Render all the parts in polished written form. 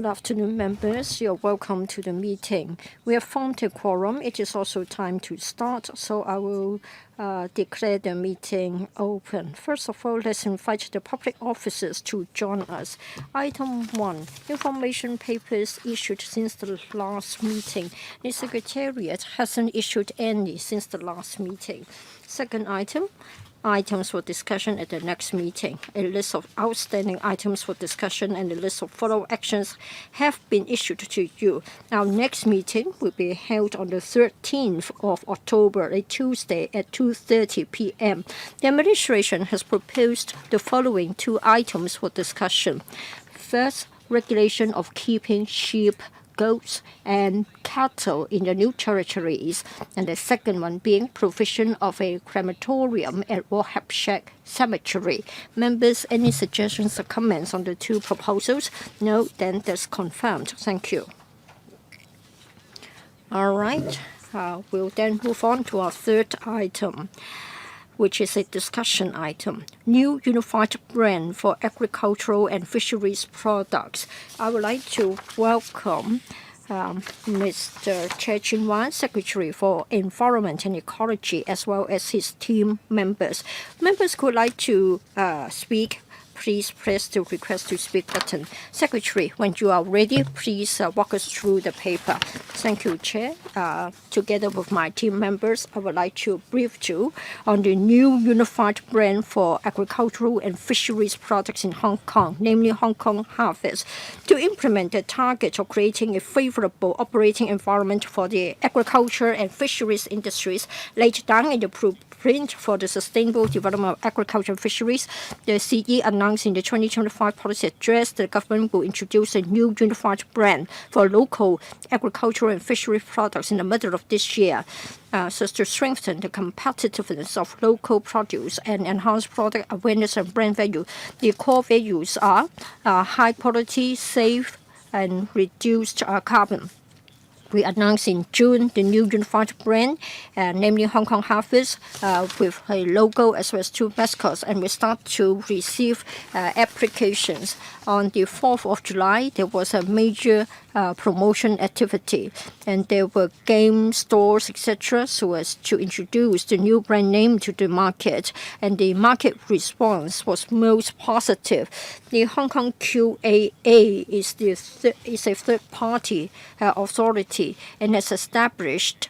Good afternoon, members. You're welcome to the meeting. We have formed a quorum. It is also time to start, so I will declare the meeting open. First of all, let's invite the public officers to join us. Item 1, information papers issued since the last meeting. The Secretariat hasn't issued any since the last meeting. Second item, items for discussion at the next meeting. A list of outstanding items for discussion and a list of follow-up actions have been issued to you. Our next meeting will be held on the 13th of October, a Tuesday at 2:30 p.m. The administration has proposed the following 2 items for discussion. First, regulation of keeping sheep, goats, and cattle in the new territories, and the second one being provision of a crematorium at Warhabshek Cemetery. Members, any suggestions or comments on the 2 proposals? No, then that's confirmed. Thank you. All right, we'll then move on to our third item, which is a discussion item. New unified brand for agricultural and fisheries products. I would like to welcome Mr. Che Chin-wan, Secretary for Environment and Ecology, as well as his team members. Members who would like to speak, please press the request to speak button. Secretary, when you are ready, please walk us through the paper. Thank you, Chair. Together with my team members, I would like to brief you on the new unified brand for agricultural and fisheries products in Hong Kong, namely Hong Kong Harvest, to implement the target of creating a favorable operating environment for the agriculture and fisheries industries laid down in the blueprint for the sustainable development of agriculture and fisheries. The CE announced in the 2025 policy address that the government will introduce a new unified brand for local agricultural and fishery products in the middle of this year, so as to strengthen the competitiveness of local produce and enhance product awareness and brand value. The core values are high quality, safe, and reduced carbon. We announced in June the new unified brand, namely Hong Kong Harvest, with a logo as well as 2 mascots, and we start to receive applications. On the 4th of July, there was a major promotion activity, and there were game stores, etc., so as to introduce the new brand name to the market, and the market response was most positive. The Hong Kong QAA is a third-party authority and has established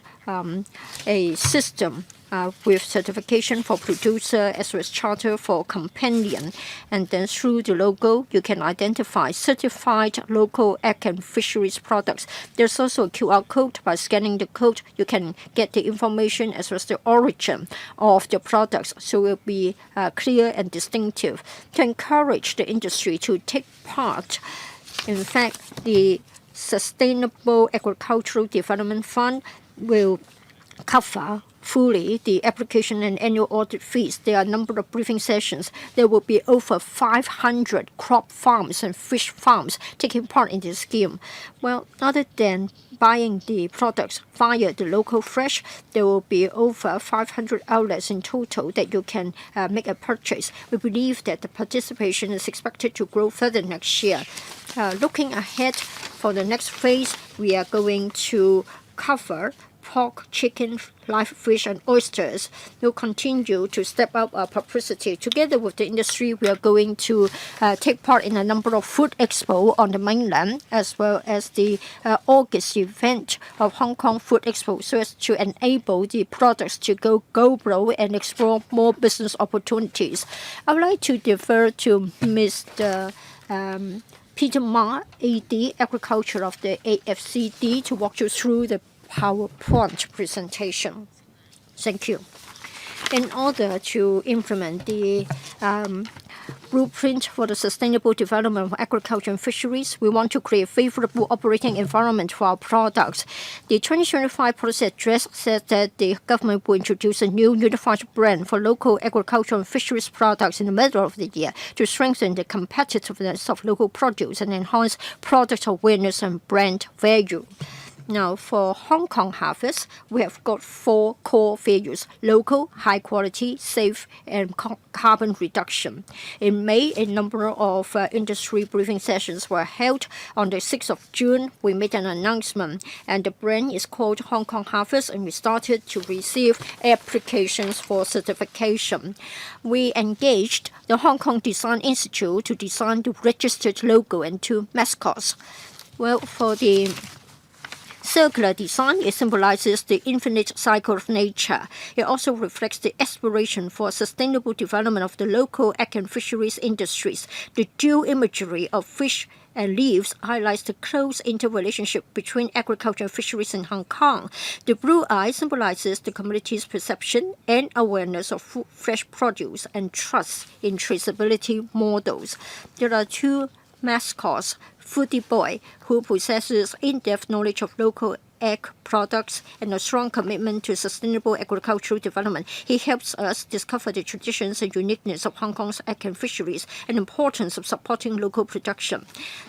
a system with certification for producer as well as charter for companion. And then through the logo, you can identify certified local ag and fisheries products. There's also a QR code. By scanning the code, you can get the information as well as the origin of the products, so it will be clear and distinctive to encourage the industry to take part. In fact, the Sustainable Agricultural Development Fund will cover fully the application and annual audit fees. There are a number of briefing sessions. There will be over 500 crop farms and fish farms taking part in this scheme. Well, other than buying the products via the local fresh, there will be over 500 outlets in total that you can make a purchase. We believe that the participation is expected to grow further next year. Looking ahead for the next phase, we are going to cover pork, chicken, live fish, and oysters. We'll continue to step up our publicity. Together with the industry, we are going to take part in a number of food expo on the mainland, as well as the August event of Hong Kong Food Expo, so as to enable the products to go global and explore more business opportunities. I would like to defer to Mr. Peter Ma, AD Agriculture of the AFCD, to walk you through the PowerPoint presentation. Thank you. In order to implement the blueprint for the sustainable development of agriculture and fisheries, we want to create a favorable operating environment for our products. The 2025 policy address says that the government will introduce a new unified brand for local agriculture and fisheries products in the middle of the year to strengthen the competitiveness of local produce and enhance product awareness and brand value. Now, for Hong Kong harvest, we have got 4 core values: local, high quality, safe, and carbon reduction. In May, a number of industry briefing sessions were held. On the 6th of June, we made an announcement, and the brand is called Hong Kong Harvest, and we started to receive applications for certification. We engaged the Hong Kong Design Institute to design the registered logo and 2 mascots. Well, for the circular design, it symbolizes the infinite cycle of nature. It also reflects the aspiration for sustainable development of the local ag and fisheries industries. The dual imagery of fish and leaves highlights the close interrelationship between agriculture and fisheries in Hong Kong. The blue eye symbolizes the community's perception and awareness of fresh produce and trust in traceability models. There are 2 mascots: Foodie Boy, who possesses in-depth knowledge of local ag products and a strong commitment to sustainable agricultural development. He helps us discover the traditions and uniqueness of Hong Kong's ag and fisheries and the importance of supporting local production.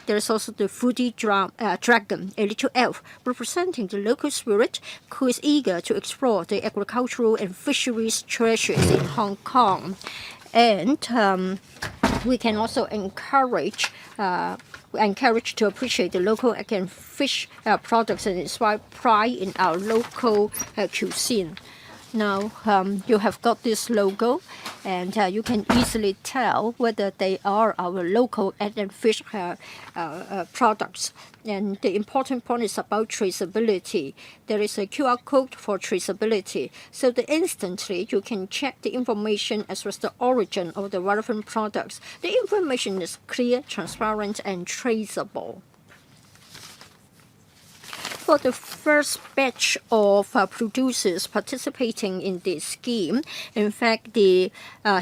There is also the Foodie Dragon, a little elf representing the local spirit who is eager to explore the agricultural and fisheries treasures in Hong Kong. And we can also encourage to appreciate the local ag and fish products and inspire pride in our local cuisine. Now, you have got this logo, and you can easily tell whether they are our local egg and fish products. And the important point is about traceability. There is a QR code for traceability, so that instantly you can check the information as well as the origin of the relevant products. The information is clear, transparent, and traceable. For the first batch of producers participating in this scheme, in fact, the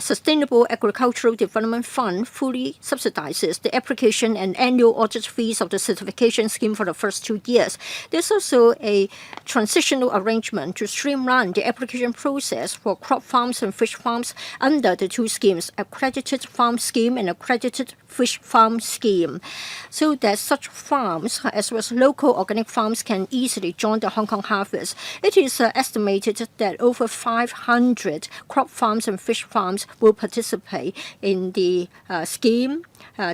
Sustainable Agricultural Development Fund fully subsidizes the application and annual audit fees of the certification scheme for the first 2 years. There's also a transitional arrangement to streamline the application process for crop farms and fish farms under the 2 schemes, accredited farm scheme and accredited fish farm scheme, so that such farms as well as local organic farms can easily join the Hong Kong Harvest. It is estimated that over 500 crop farms and fish farms will participate in the scheme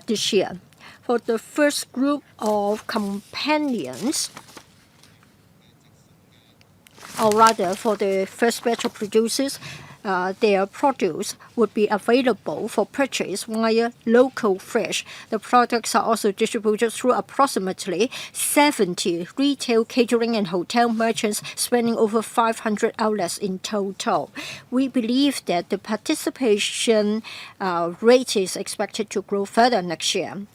this year. For the first group of companions, or rather for the first batch of producers, their produce would be available for purchase via Local Fresh. The products are also distributed through approximately 70 retail, catering, and hotel merchants, spanning over 500 outlets in total. We believe that the participation rate is expected to grow further next year.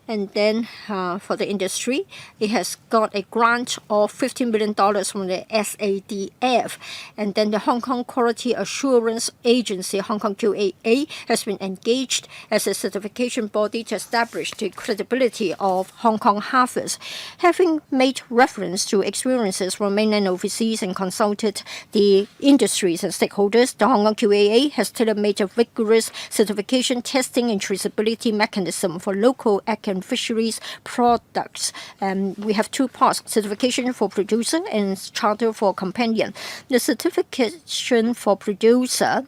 And then for the industry, it has got a grant of $15 million from the SADF. And then the Hong Kong Quality Assurance Agency, Hong Kong QAA, has been engaged as a certification body to establish the credibility of Hong Kong Harvest. Having made reference to experiences from mainland overseas and consulted the industries and stakeholders, the Hong Kong QAA has tailor-made a rigorous certification testing and traceability mechanism for local ag and fisheries products. We have 2 parts: certification for producer and charter for companion. The certification for producer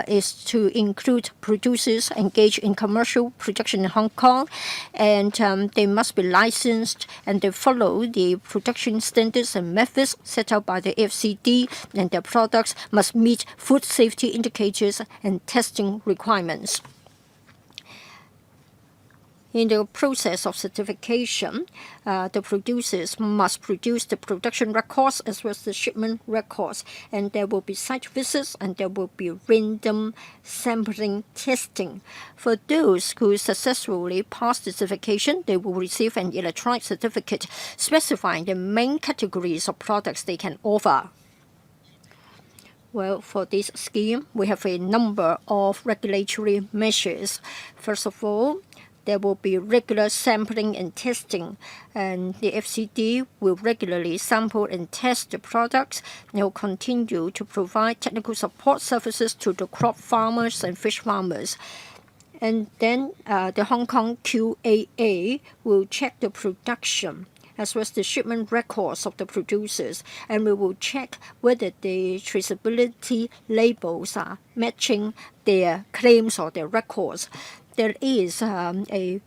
is to include producers engaged in commercial production in Hong Kong, and they must be licensed and they follow the production standards and methods set out by the FCD, and their products must meet food safety indicators and testing requirements. In the process of certification, the producers must produce the production records as well as the shipment records, and there will be site visits and there will be random sampling testing. For those who successfully pass the certification, they will receive an electronic certificate specifying the main categories of products they can offer. Well, for this scheme, we have a number of regulatory measures. First of all, there will be regular sampling and testing, and the FCD will regularly sample and test the products. They will continue to provide technical support services to the crop farmers and fish farmers. And then the Hong Kong QAA will check the production as well as the shipment records of the producers, and we will check whether the traceability labels are matching their claims or their records. There is a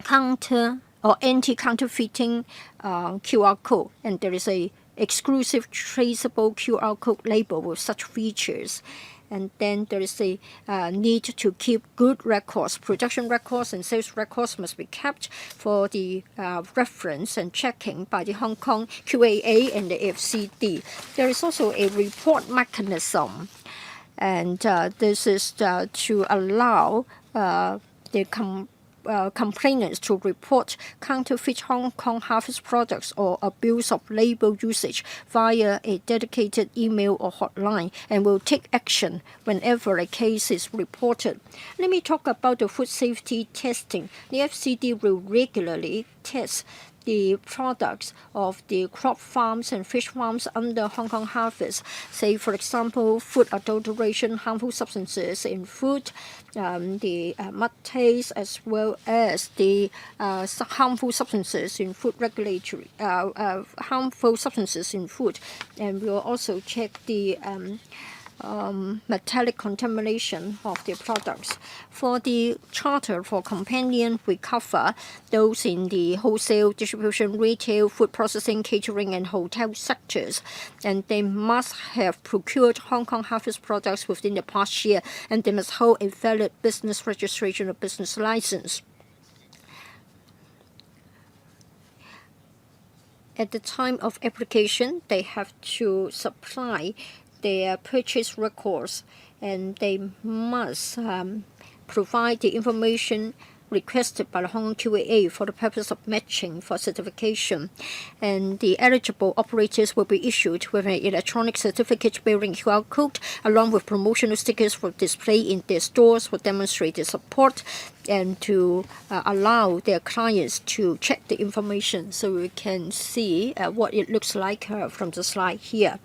counter or anti-counterfeiting QR code, and there is a exclusive traceable QR code label with such features. And then there is a need to keep good records. Production records and sales records must be kept for the reference and checking by the Hong Kong QAA and the FCD. There is also a report mechanism, and this is to allow the complainants to report counterfeit Hong Kong harvest products or abuse of label usage via a dedicated email or hotline, and will take action whenever a case is reported. Let me talk about the food safety testing. The FCD will regularly test the products of the crop farms and fish farms under Hong Kong harvest. Say, for example, food adulteration, harmful substances in food, the mud taste, as well as the harmful substances in food regulatory, harmful substances in food. And we'll also check the metallic contamination of the products. For the charter for companion, we cover those in the wholesale, distribution, retail, food processing, catering, and hotel sectors. And they must have procured Hong Kong harvest products within the past year, and they must hold a valid business registration or business license. At the time of application, they have to supply their purchase records, and they must provide the information requested by the Hong Kong QAA for the purpose of matching for certification. And the eligible operators will be issued with an electronic certificate bearing QR code, along with promotional stickers for display in their stores for demonstrated support, and to allow their clients to check the information, so we can see what it looks like from the slide here.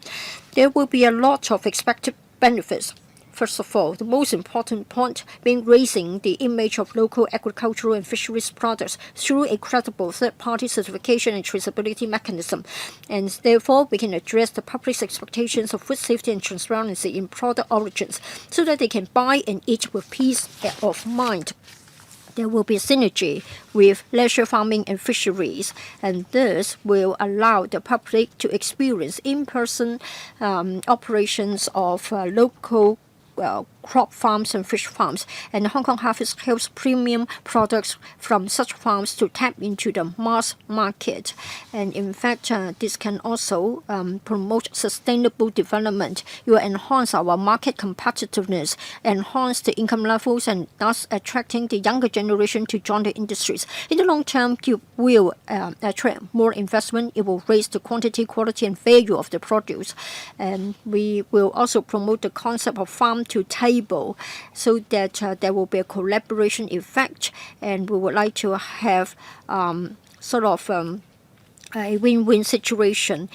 There will be a lot of expected benefits. First of all, the most important point being raising the image of local agricultural and fisheries products through a credible third-party certification and traceability mechanism. And therefore, we can address the public's expectations of food safety and transparency in product origins, so that they can buy and eat with peace of mind. There will be synergy with leisure farming and fisheries, and this will allow the public to experience in-person operations of local crop farms and fish farms, and Hong Kong Harvest helps premium products from such farms to tap into the mass market. And in fact, this can also promote sustainable development. It will enhance our market competitiveness, enhance the income levels, and thus attracting the younger generation to join the industries. In the long term, it will attract more investment. It will raise the quantity, quality, and value of the produce. And we will also promote the concept of farm to table, so that there will be a collaboration effect, and we would like to have a win-win situation.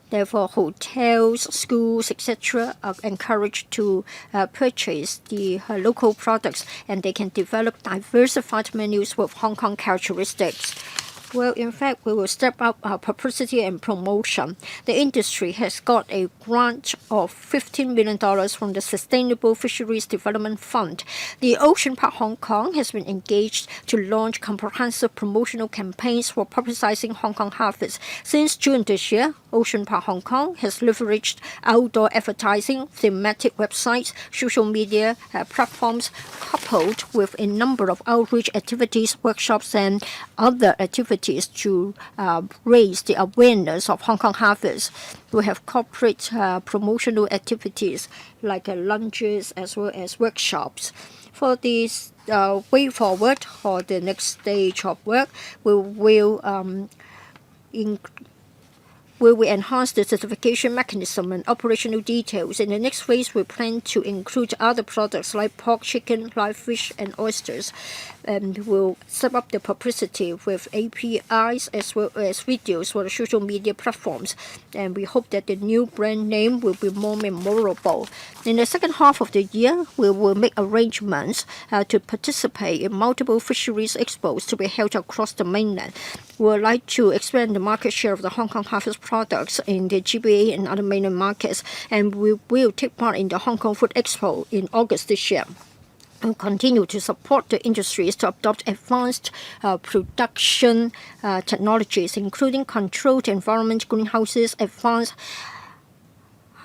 Therefore, hotels, schools, etc. are encouraged to purchase the local products, and they can develop diversified menus with Hong Kong characteristics. Well, in fact, we will step up our publicity and promotion. The industry has got a grant of $15 million from the Sustainable Fisheries Development Fund. The Ocean Park Hong Kong has been engaged to launch comprehensive promotional campaigns for publicizing Hong Kong harvest. Since June this year, Ocean Park Hong Kong has leveraged outdoor advertising, thematic websites, social media platforms, coupled with a number of outreach activities, workshops, and other activities to raise the awareness of Hong Kong harvest. We have corporate promotional activities like lunches as well as workshops. For this way forward, or the next stage of work, we will enhance the certification mechanism and operational details. In the next phase, we plan to include other products like pork, chicken, live fish, and oysters. and will set up the publicity with APIs as well as videos for the social media platforms. And we hope that the new brand name will be more memorable. In the second half of the year, we will make arrangements to participate in multiple fisheries expos to be held across the mainland. We would like to expand the market share of the Hong Kong harvest products in the GBA and other mainland markets, and we will take part in the Hong Kong Food Expo in August this year. And continue to support the industries to adopt advanced production technologies, including controlled environment greenhouses, advanced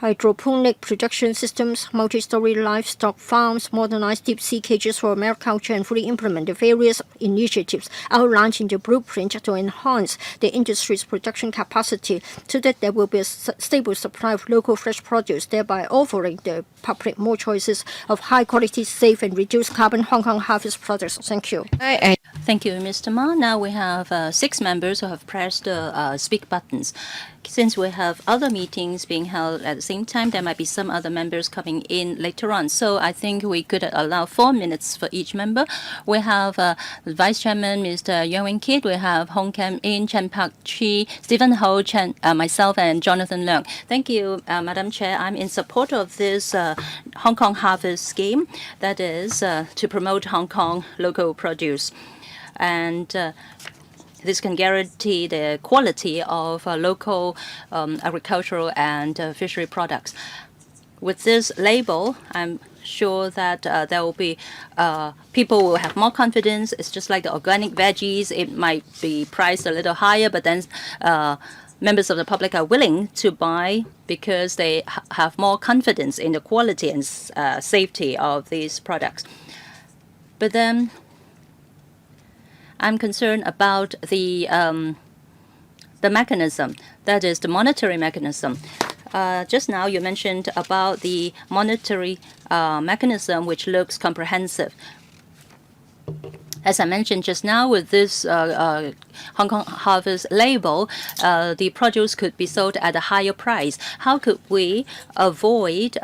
hydroponic production systems, multi-story livestock farms, modernized deep-sea cages for mariculture, and fully implement the various initiatives outlined in the blueprint to enhance the industry's production capacity so that there will be a stable supply of local fresh produce, thereby offering the public more choices of high-quality, safe, and reduced carbon Hong Kong harvest products. Thank you. Thank you, Mr. Ma. Now we have 6 members who have pressed the speak buttons. Since we have other meetings being held at the same time, there might be some other members coming in later on. So I think we could allow 4 minutes for each member. We have the Vice Chairman, Mr. Yuen Wing Kit. We have Hong Kam In, Chen Pak Chi, Stephen Ho, myself, and Jonathan Leung. Thank you, Madam Chair. I'm in support of this Hong Kong Harvest Scheme, that is to promote Hong Kong local produce. And this can guarantee the quality of local agricultural and fishery products. With this label, I'm sure that there will be people will have more confidence. It's just like the organic veggies. It might be priced a little higher, but then members of the public are willing to buy because they have more confidence in the quality and safety of these products. But then I'm concerned about the mechanism, that is the monetary mechanism. Just now you mentioned about the monetary mechanism, which looks comprehensive. As I mentioned just now, with this Hong Kong Harvest label, the produce could be sold at a higher price. How could we avoid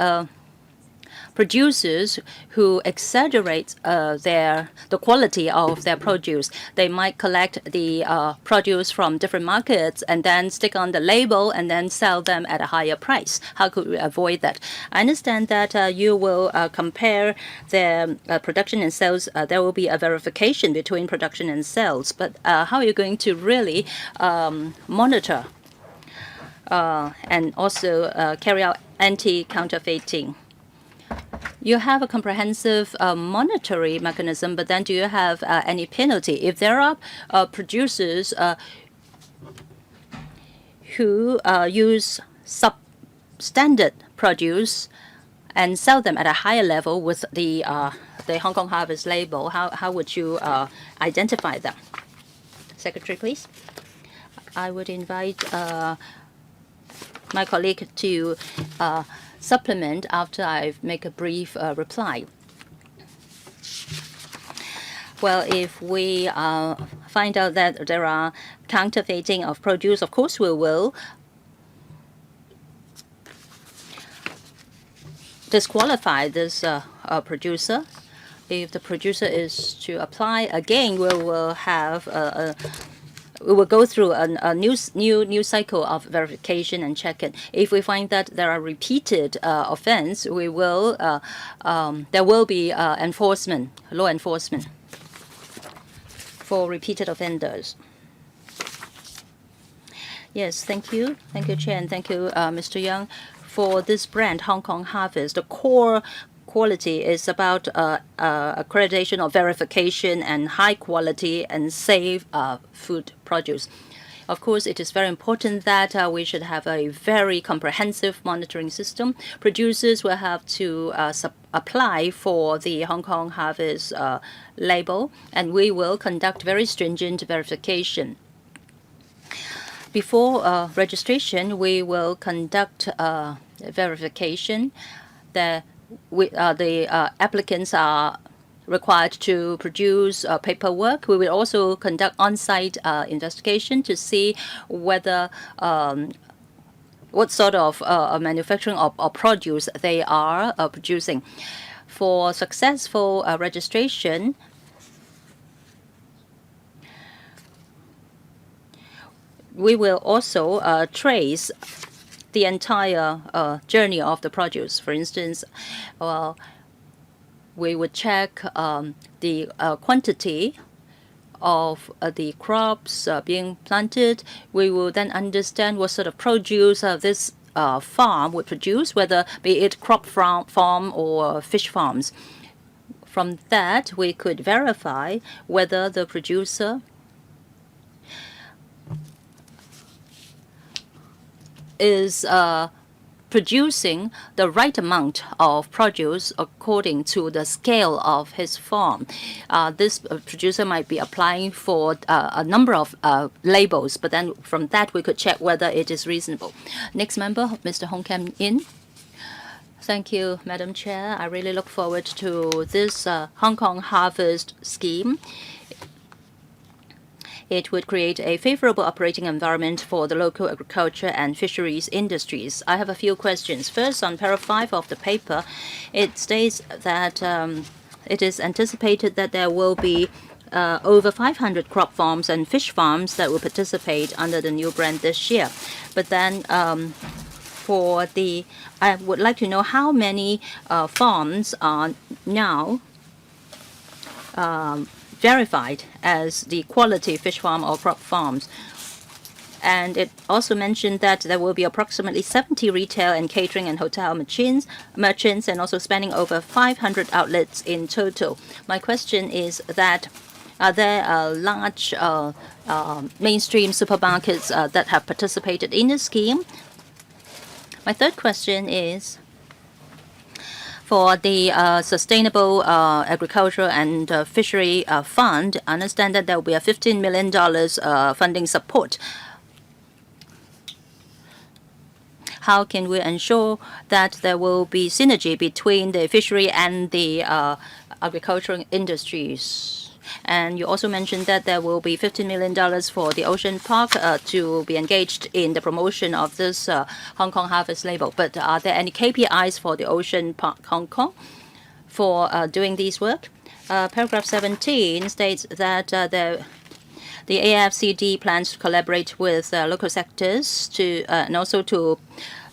producers who exaggerate the quality of their produce? They might collect the produce from different markets and then stick on the label and then sell them at a higher price. How could we avoid that? I understand that you will compare their production and sales. There will be a verification between production and sales, but how are you going to really monitor and also carry out anti-counterfeiting? You have a comprehensive monetary mechanism, but then do you have any penalty? If there are producers who use substandard produce and sell them at a higher level with the Hong Kong Harvest label, how would you identify them? Secretary, please. I would invite my colleague to supplement after I make a brief reply. Well, if we find out that there are counterfeiting of produce, of course we will disqualify this producer. If the producer is to apply again, we will have we will go through a new cycle of verification and check-in. If we find that there are repeated offense, we will there will be enforcement, law enforcement for repeated offenders. Yes, thank you, Chair, and thank you, Mr. Young, for this brand, Hong Kong Harvest. The core quality is about accreditation or verification and high quality and safe food produce. Of course, it is very important that we should have a very comprehensive monitoring system. Producers will have to apply for the Hong Kong Harvest label, and we will conduct very stringent verification. Before registration, we will conduct verification. The applicants are required to produce paperwork. We will also conduct on-site investigation to see whether what sort of manufacturing or produce they are producing. For successful registration, we will also trace the entire journey of the produce. For instance, we would check the quantity of the crops being planted. We will then understand what sort of produce this farm would produce, whether be it crop farm or fish farms. From that, we could verify whether the producer is producing the right amount of produce according to the scale of his farm. This producer might be applying for a number of labels, but then from that we could check whether it is reasonable. Next member, Mr. Hong Kam In. Thank you, Madam Chair. I really look forward to this Hong Kong Harvest scheme. It would create a favorable operating environment for the local agriculture and fisheries industries. I have a few questions. First, on paragraph 5 of the paper, it states that it is anticipated that there will be over 500 crop farms and fish farms that will participate under the new brand this year. But then I would like to know how many farms are now verified as the quality fish farm or crop farms. And it also mentioned that there will be approximately 70 retail and catering and hotel merchants and also spanning over 500 outlets in total. My question is that are there large mainstream supermarkets that have participated in the scheme? My third question is, for the Sustainable Agriculture and Fishery Fund, I understand that there will be a $15 million funding support. How can we ensure that there will be synergy between the fishery and the agricultural industries? And you also mentioned that there will be $15 million for the Ocean Park to be engaged in the promotion of this Hong Kong Harvest label. But are there any KPIs for the Ocean Park Hong Kong for doing this work? Paragraph 17 states that the AFCD plans to collaborate with local sectors and also to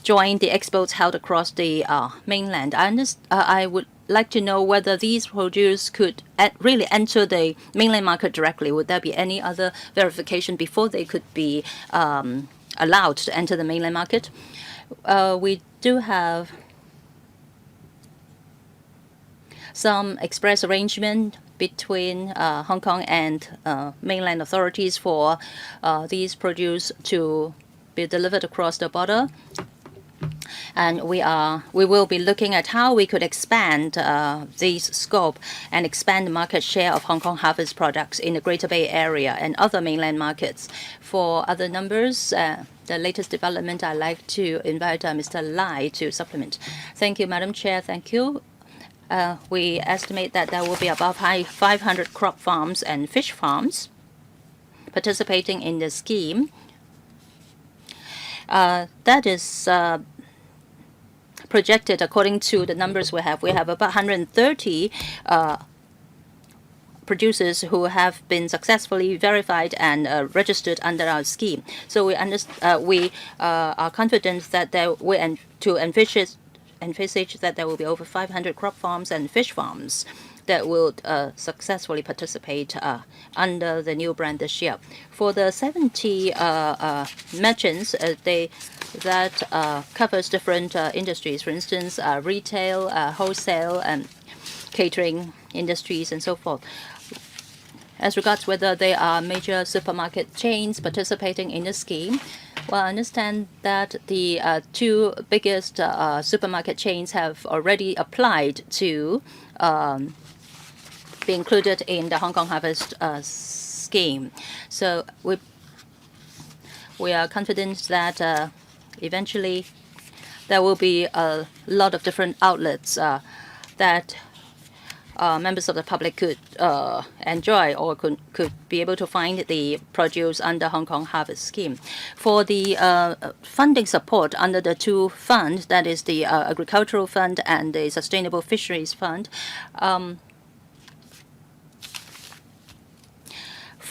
join the expos held across the mainland. I would like to know whether these produce could really enter the mainland market directly. Would there be any other verification before they could be allowed to enter the mainland market? We do have some express arrangement between Hong Kong and mainland authorities for these produce to be delivered across the border. And we will be looking at how we could expand this scope and expand the market share of Hong Kong Harvest products in the Greater Bay Area and other mainland markets. For other numbers, the latest development, I'd like to invite Mr. Lai to supplement. Thank you, Madam Chair. Thank you. We estimate that there will be above 500 crop farms and fish farms participating in the scheme. That is projected according to the numbers we have. We have about 130 producers who have been successfully verified and registered under our scheme. So we are confident that envisage that there will be over 500 crop farms and fish farms that will successfully participate under the new brand this year. For the 70 merchants, that covers different industries, for instance, retail, wholesale, and catering industries, and so forth. As regards whether there are major supermarket chains participating in the scheme, well, I understand that the two biggest supermarket chains have already applied to be included in the Hong Kong Harvest scheme. So we are confident that eventually there will be a lot of different outlets that members of the public could enjoy or could be able to find the produce under Hong Kong Harvest scheme. For the funding support under the two funds, that is the Agricultural Fund and the Sustainable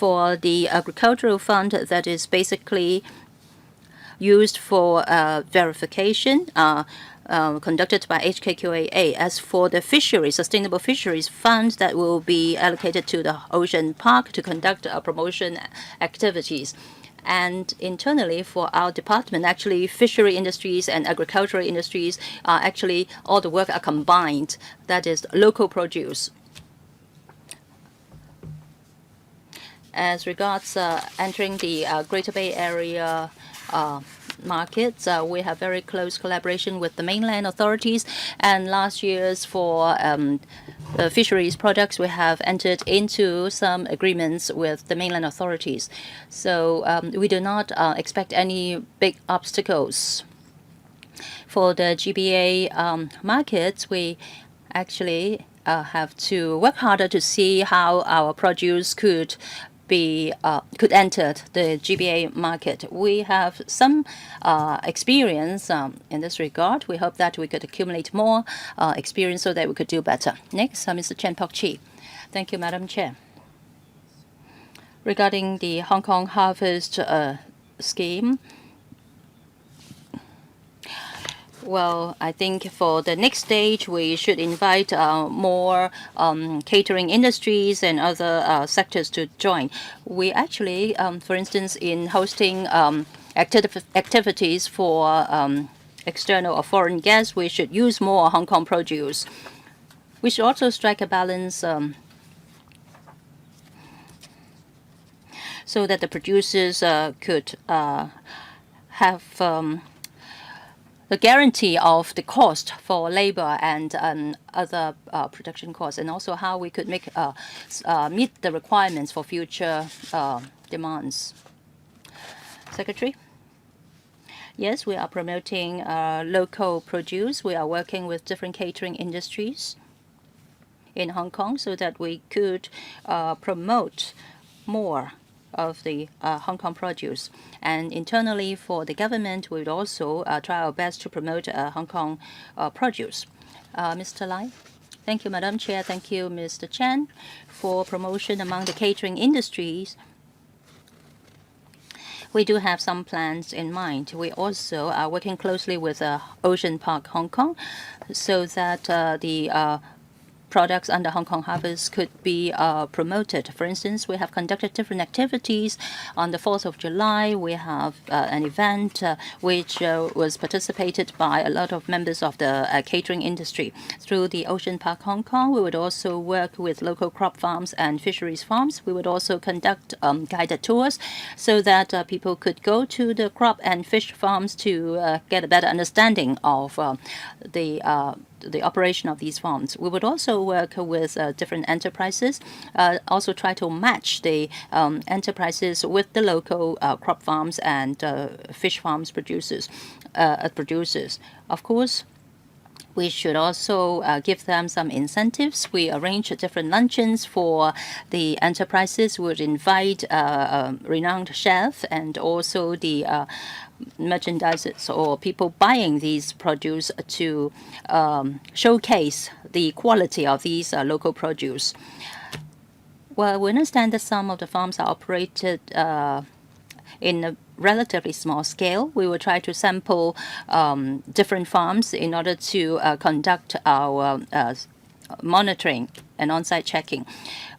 for the agricultural fund that is basically used for verification conducted by HKQAA. As for the fisheries, sustainable fisheries fund that will be allocated to the ocean park to conduct promotion activities. And internally for our department, actually fishery industries and agricultural industries are actually all the work are combined. That is local produce. As regards entering the Greater Bay Area markets, we have very close collaboration with the mainland authorities. And last year's for fisheries products, we have entered into some agreements with the mainland authorities. So we do not expect any big obstacles. For the GBA markets, we actually have to work harder to see how our produce could enter the GBA market. We have some experience in this regard. We hope that we could accumulate more experience so that we could do better. Next, Mr. Chen Pok-chi. Thank you, Madam Chair. Regarding the Hong Kong Harvest scheme, well, I think for the next stage, we should invite more catering industries and other sectors to join. We actually, for instance, in hosting activities for external or foreign guests, we should use more Hong Kong produce. We should also strike a balance so that the producers could have the guarantee of the cost for labor and other production costs, and also how we could meet the requirements for future demands. Secretary? Yes, we are promoting local produce. We are working with different catering industries in Hong Kong so that we could promote more of the Hong Kong produce. And internally for the government, we would also try our best to promote Hong Kong produce. Mr. Lai? Thank you, Madam Chair. Thank you, Mr. Chen, for promotion among the catering industries. We do have some plans in mind. We also are working closely with Ocean Park Hong Kong so that the products under Hong Kong Harvest could be promoted. For instance, we have conducted different activities. On the 4th of July, we have an event which was participated by a lot of members of the catering industry. Through the Ocean Park Hong Kong, we would also work with local crop farms and fisheries farms. We would also conduct guided tours so that people could go to the crop and fish farms to get a better understanding of the operation of these farms. We would also work with different enterprises, also try to match the enterprises with the local crop farms and fish farms producers. Of course, we should also give them some incentives. We arrange different luncheons for the enterprises. We would invite renowned chefs and also the merchandisers or people buying these produce to showcase the quality of these local produce. Well, we understand that some of the farms are operated in a relatively small scale. We will try to sample different farms in order to conduct our monitoring and on-site checking.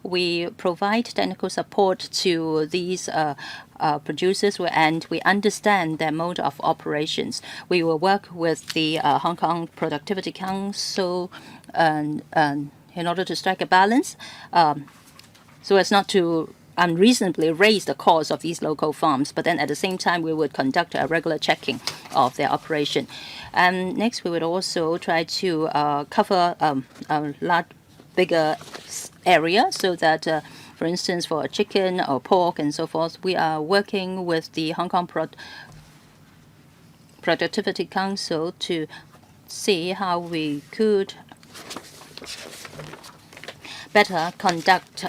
We provide technical support to these producers and we understand their mode of operations. We will work with the Hong Kong Productivity Council in order to strike a balance so as not to unreasonably raise the cost of these local farms, but then at the same time we would conduct a regular checking of their operation. And next we would also try to cover a lot bigger area so that for instance for chicken or pork and so forth, we are working with the Hong Kong Productivity Council to see how we could better conduct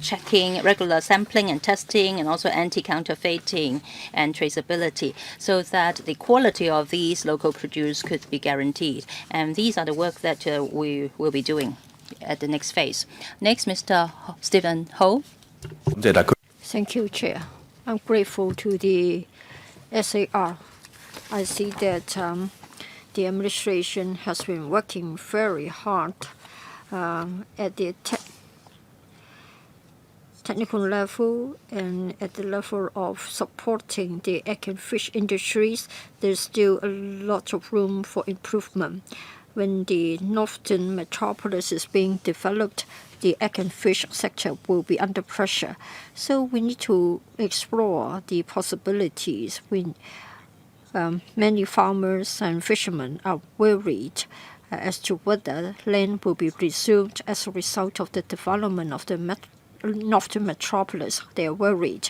checking, regular sampling and testing, and also anti-counterfeiting and traceability, so that the quality of these local produce could be guaranteed. And these are the work that we will be doing at the next phase. Next, Mr. Stephen Ho. Thank you, Chair. I'm grateful to the SAR. I see that the administration has been working very hard at the technical level and at the level of supporting the egg and fish industries. There's still a lot of room for improvement. When the northern metropolis is being developed, the egg and fish sector will be under pressure. So we need to explore the possibilities. Many farmers and fishermen are worried as to whether land will be resumed as a result of the development of the northern metropolis. They are worried.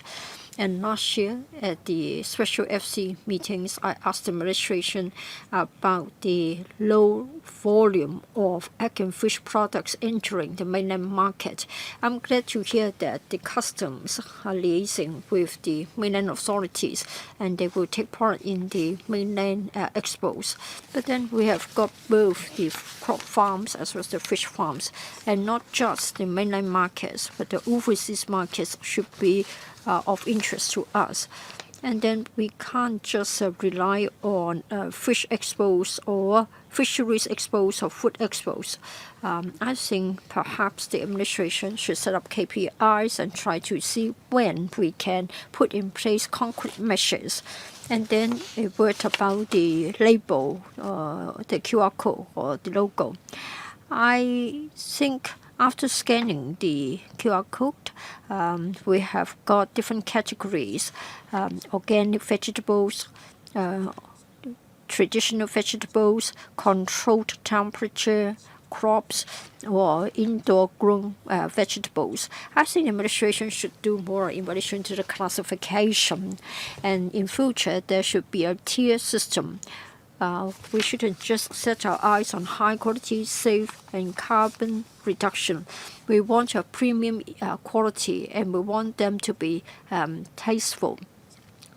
And last year at the special FC meetings, I asked the administration about the low volume of egg and fish products entering the mainland market. I'm glad to hear that the customs are liaising with the mainland authorities and they will take part in the mainland expos. But then we have got both the crop farms as well as the fish farms, and not just the mainland markets, but the overseas markets should be of interest to us. And then we can't just rely on fish expos or fisheries expos or food expos. I think perhaps the administration should set up KPIs and try to see when we can put in place concrete measures. And then a word about the label, the QR code or the logo. I think after scanning the QR code, we have got different categories: organic vegetables, traditional vegetables, controlled temperature crops, or indoor grown vegetables. I think the administration should do more in relation to the classification, and in future there should be a tier system. We shouldn't just set our eyes on high quality, safe, and carbon reduction. We want a premium quality, and we want them to be tasteful.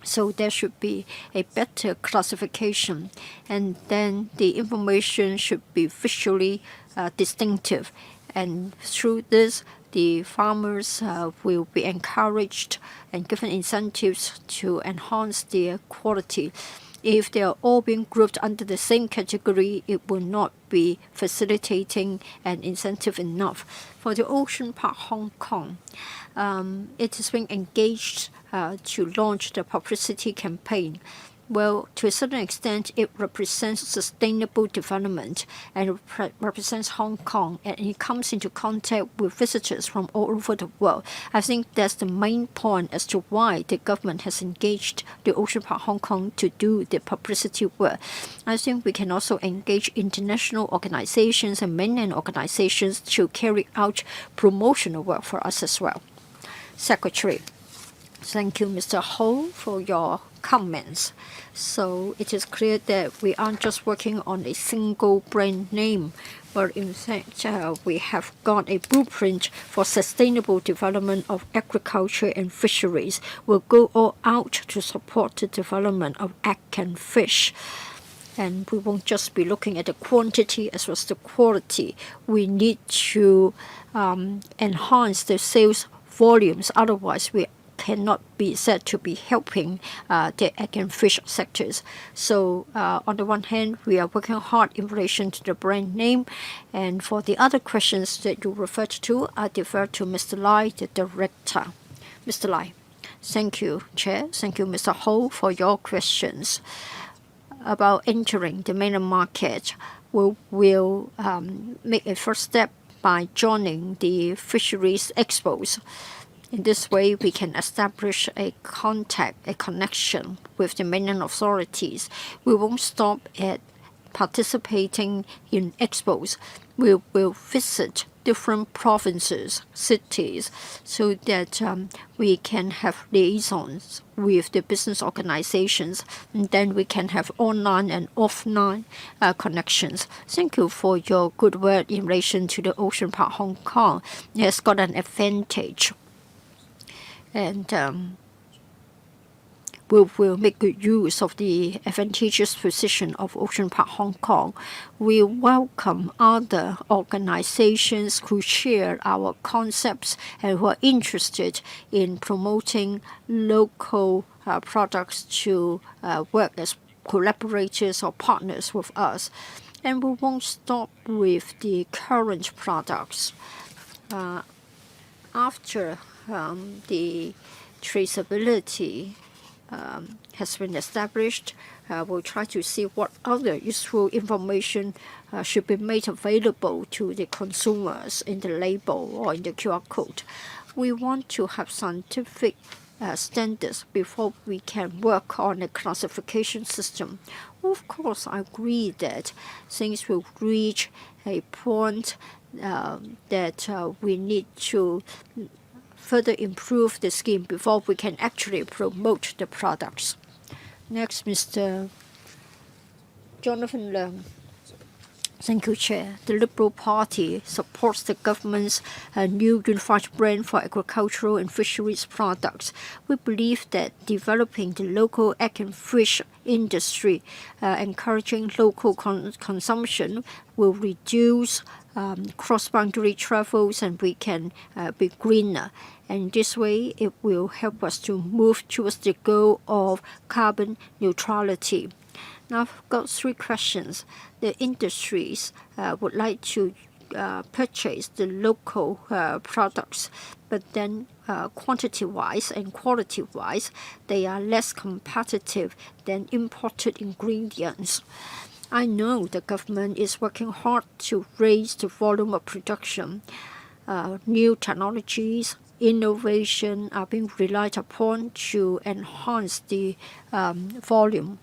So there should be a better classification, and then the information should be visually distinctive. And through this, the farmers will be encouraged and given incentives to enhance their quality. If they are all being grouped under the same category, it will not be facilitating and incentive enough. For the Ocean Park Hong Kong, it has been engaged to launch the publicity campaign. Well, to a certain extent, it represents sustainable development and represents Hong Kong, and it comes into contact with visitors from all over the world. I think that's the main point as to why the government has engaged the Ocean Park Hong Kong to do the publicity work. I think we can also engage international organizations and mainland organizations to carry out promotional work for us as well. Secretary. Thank you, Mr. Ho, for your comments. So it is clear that we aren't just working on a single brand name, but in fact we have got a blueprint for sustainable development of agriculture and fisheries. We'll go all out to support the development of egg and fish. And we won't just be looking at the quantity as well as the quality. We need to enhance the sales volumes. Otherwise, we cannot be said to be helping the egg and fish sectors. So on the one hand, we are working hard in relation to the brand name. And for the other questions that you referred to, I defer to Mr. Lai, the director. Mr. Lai. Thank you, Chair. Thank you, Mr. Ho, for your questions. About entering the mainland market, we will make a first step by joining the fisheries expos. In this way, we can establish a connection with the mainland authorities. We won't stop at participating in expos. We will visit different provinces, cities, so that we can have liaisons with the business organizations, and then we can have online and offline connections. Thank you for your good word in relation to the Ocean Park Hong Kong. It has got an advantage. And we will make good use of the advantageous position of Ocean Park Hong Kong. We welcome other organizations who share our concepts and who are interested in promoting local products to work as collaborators or partners with us. And we won't stop with the current products. After the traceability has been established, we'll try to see what other useful information should be made available to the consumers in the label or in the QR code. We want to have scientific standards before we can work on a classification system. Of course, I agree that things will reach a point that we need to further improve the scheme before we can actually promote the products. Next, Mr. Jonathan Leung. Thank you, Chair. The Liberal Party supports the government's new unified brand for agricultural and fisheries products. We believe that developing the local egg and fish industry, encouraging local consumption, will reduce cross-boundary travels and we can be greener. And this way, it will help us to move towards the goal of carbon neutrality. Now, I've got 3 questions. The industries would like to purchase the local products, but then quantity-wise and quality-wise, they are less competitive than imported ingredients. I know the government is working hard to raise the volume of production. New technologies, innovation are being relied upon to enhance the volume.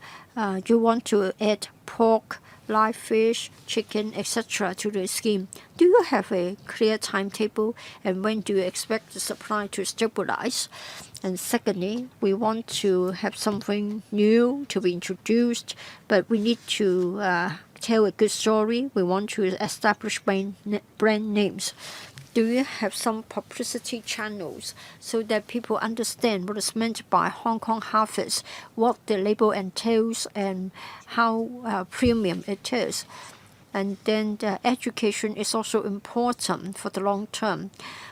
You want to add pork, live fish, chicken, etc. to the scheme. Do you have a clear timetable, and when do you expect the supply to stabilize? And secondly, we want to have something new to be introduced, but we need to tell a good story. We want to establish brand names. Do you have some publicity channels so that people understand what is meant by Hong Kong harvest, what the label entails, and how premium it is? And then the education is also important for the long term.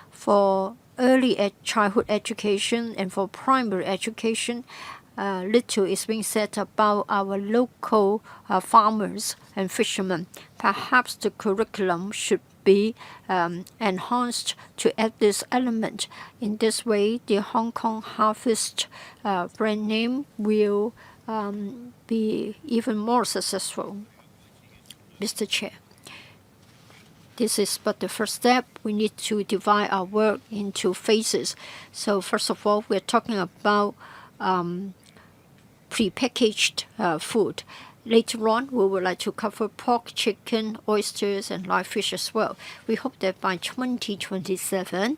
For early childhood education and for primary education, little is being said about our local farmers and fishermen. Perhaps the curriculum should be enhanced to add this element. In this way, the Hong Kong Harvest brand name will be even more successful. Mr. Chair, this is but the first step. We need to divide our work into phases. So first of all, we're talking about prepackaged food. Later on, we would like to cover pork, chicken, oysters, and live fish as well. We hope that by 2027,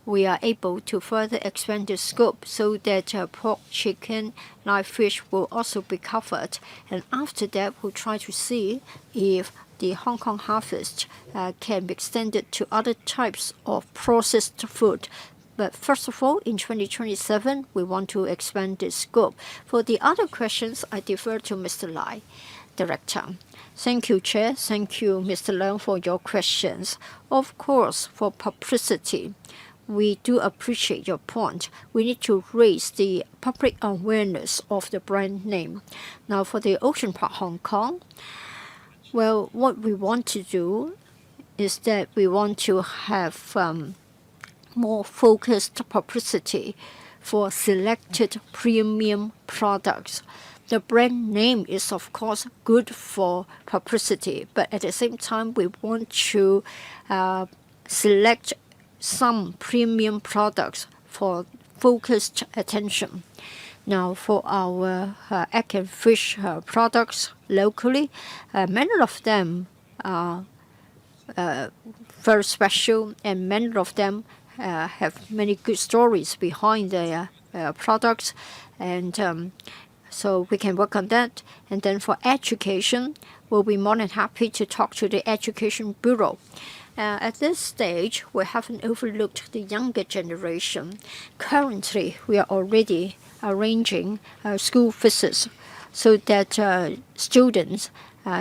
we are able to further expand the scope so that pork, chicken, live fish will also be covered. And after that, we'll try to see if the Hong Kong harvest can be extended to other types of processed food. But first of all, in 2027, we want to expand the scope. For the other questions, I defer to Mr. Lai, Director. Thank you, Chair. Thank you, Mr. Leung, for your questions. Of course, for publicity, we do appreciate your point. We need to raise the public awareness of the brand name. Now, for the Ocean Park Hong Kong, well, what we want to do is that we want to have more focused publicity for selected premium products. The brand name is, of course, good for publicity, but at the same time, we want to select some premium products for focused attention. Now, for our egg and fish products locally, many of them are very special, and many of them have many good stories behind their products, and so we can work on that. And then for education, we'll be more than happy to talk to the Education Bureau. At this stage, we haven't overlooked the younger generation. Currently, we are already arranging school visits so that students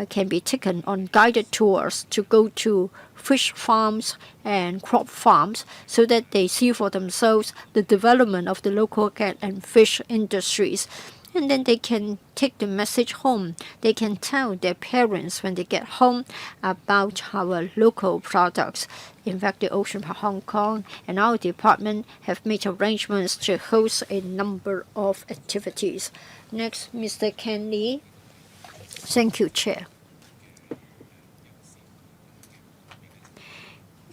can be taken on guided tours to go to fish farms and crop farms so that they see for themselves the development of the local cat and fish industries. And then they can take the message home. They can tell their parents when they get home about our local products. In fact, the Ocean Park Hong Kong and our department have made arrangements to host a number of activities. Next, Mr. Ken Lee. Thank you, Chair.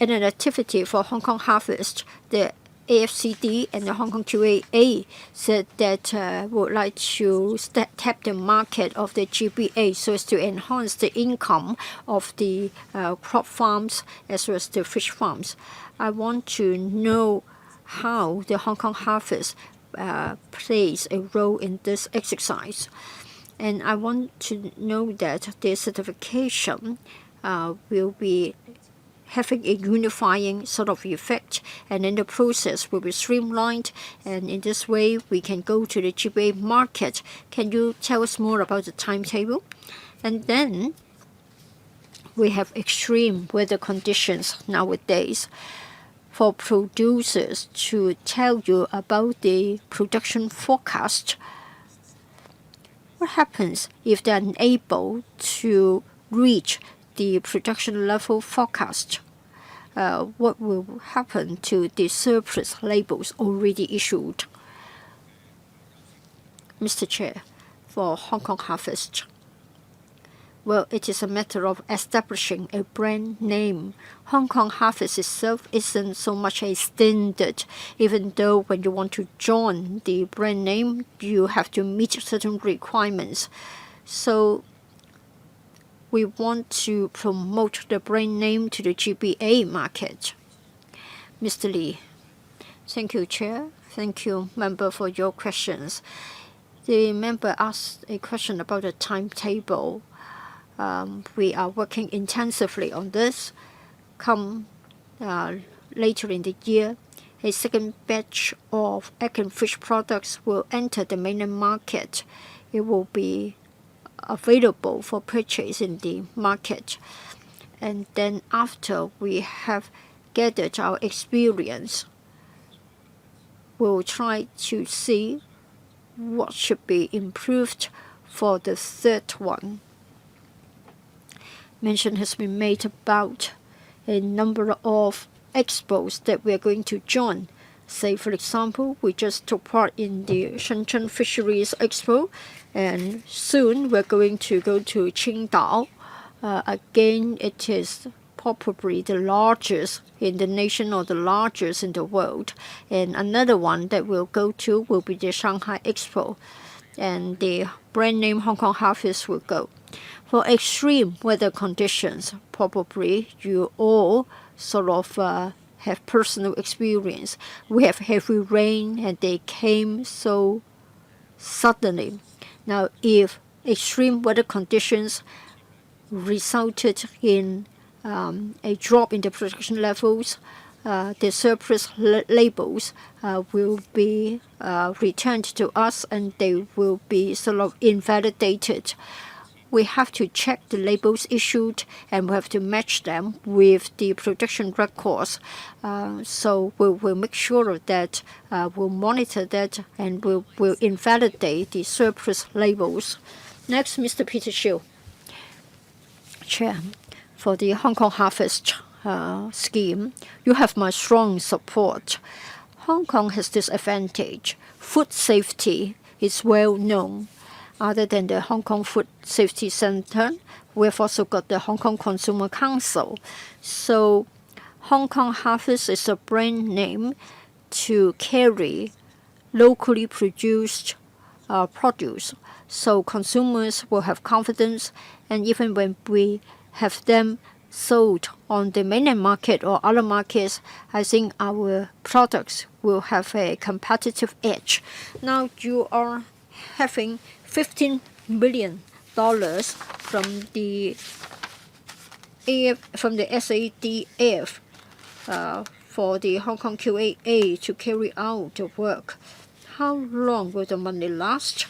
In an activity for Hong Kong Harvest, the AFCD and the Hong Kong QAA said that would like to tap the market of the GBA so as to enhance the income of the crop farms as well as the fish farms. I want to know how the Hong Kong Harvest plays a role in this exercise. And I want to know that the certification will be having a unifying sort of effect, and then the process will be streamlined, and in this way we can go to the GBA market. Can you tell us more about the timetable? And then we have extreme weather conditions nowadays. For producers to tell you about the production forecast, what happens if they're unable to reach the production level forecast? What will happen to the surplus labels already issued? Mr. Chair, for Hong Kong Harvest, well, it is a matter of establishing a brand name. Hong Kong Harvest itself isn't so much a standard, even though when you want to join the brand name, you have to meet certain requirements. So we want to promote the brand name to the GBA market. Mr. Lee. Thank you, Chair. Thank you, Member, for your questions. The member asked a question about the timetable. We are working intensively on this. Come later in the year, a second batch of egg and fish products will enter the mainland market. It will be available for purchase in the market. And then after we have gathered our experience, we'll try to see what should be improved for the third one. Mention has been made about a number of expos that we are going to join. Say, for example, we just took part in the Shenzhen Fisheries Expo, and soon we're going to go to Qingdao. Again, it is probably the largest in the nation or the largest in the world. And another one that we'll go to will be the Shanghai Expo, and the brand name Hong Kong Harvest will go. For extreme weather conditions, probably you all sort of have personal experience. We have heavy rain and they came so suddenly. Now, if extreme weather conditions resulted in a drop in the production levels, the surplus labels will be returned to us and they will be sort of invalidated. We have to check the labels issued and we have to match them with the production records. So we'll make sure of that, we'll monitor that, and we'll invalidate the surplus labels. Next, Mr. Peter Shiu. Chair, for the Hong Kong Harvest scheme, you have my strong support. Hong Kong has this advantage. Food safety is well known. Other than the Hong Kong Food Safety Center, we've also got the Hong Kong Consumer Council. So Hong Kong Harvest is a brand name to carry locally produced produce. So consumers will have confidence, and even when we have them sold on the mainland market or other markets, I think our products will have a competitive edge. Now you are having $15 million from the SADF for the Hong Kong QAA to carry out the work. how long will the money last?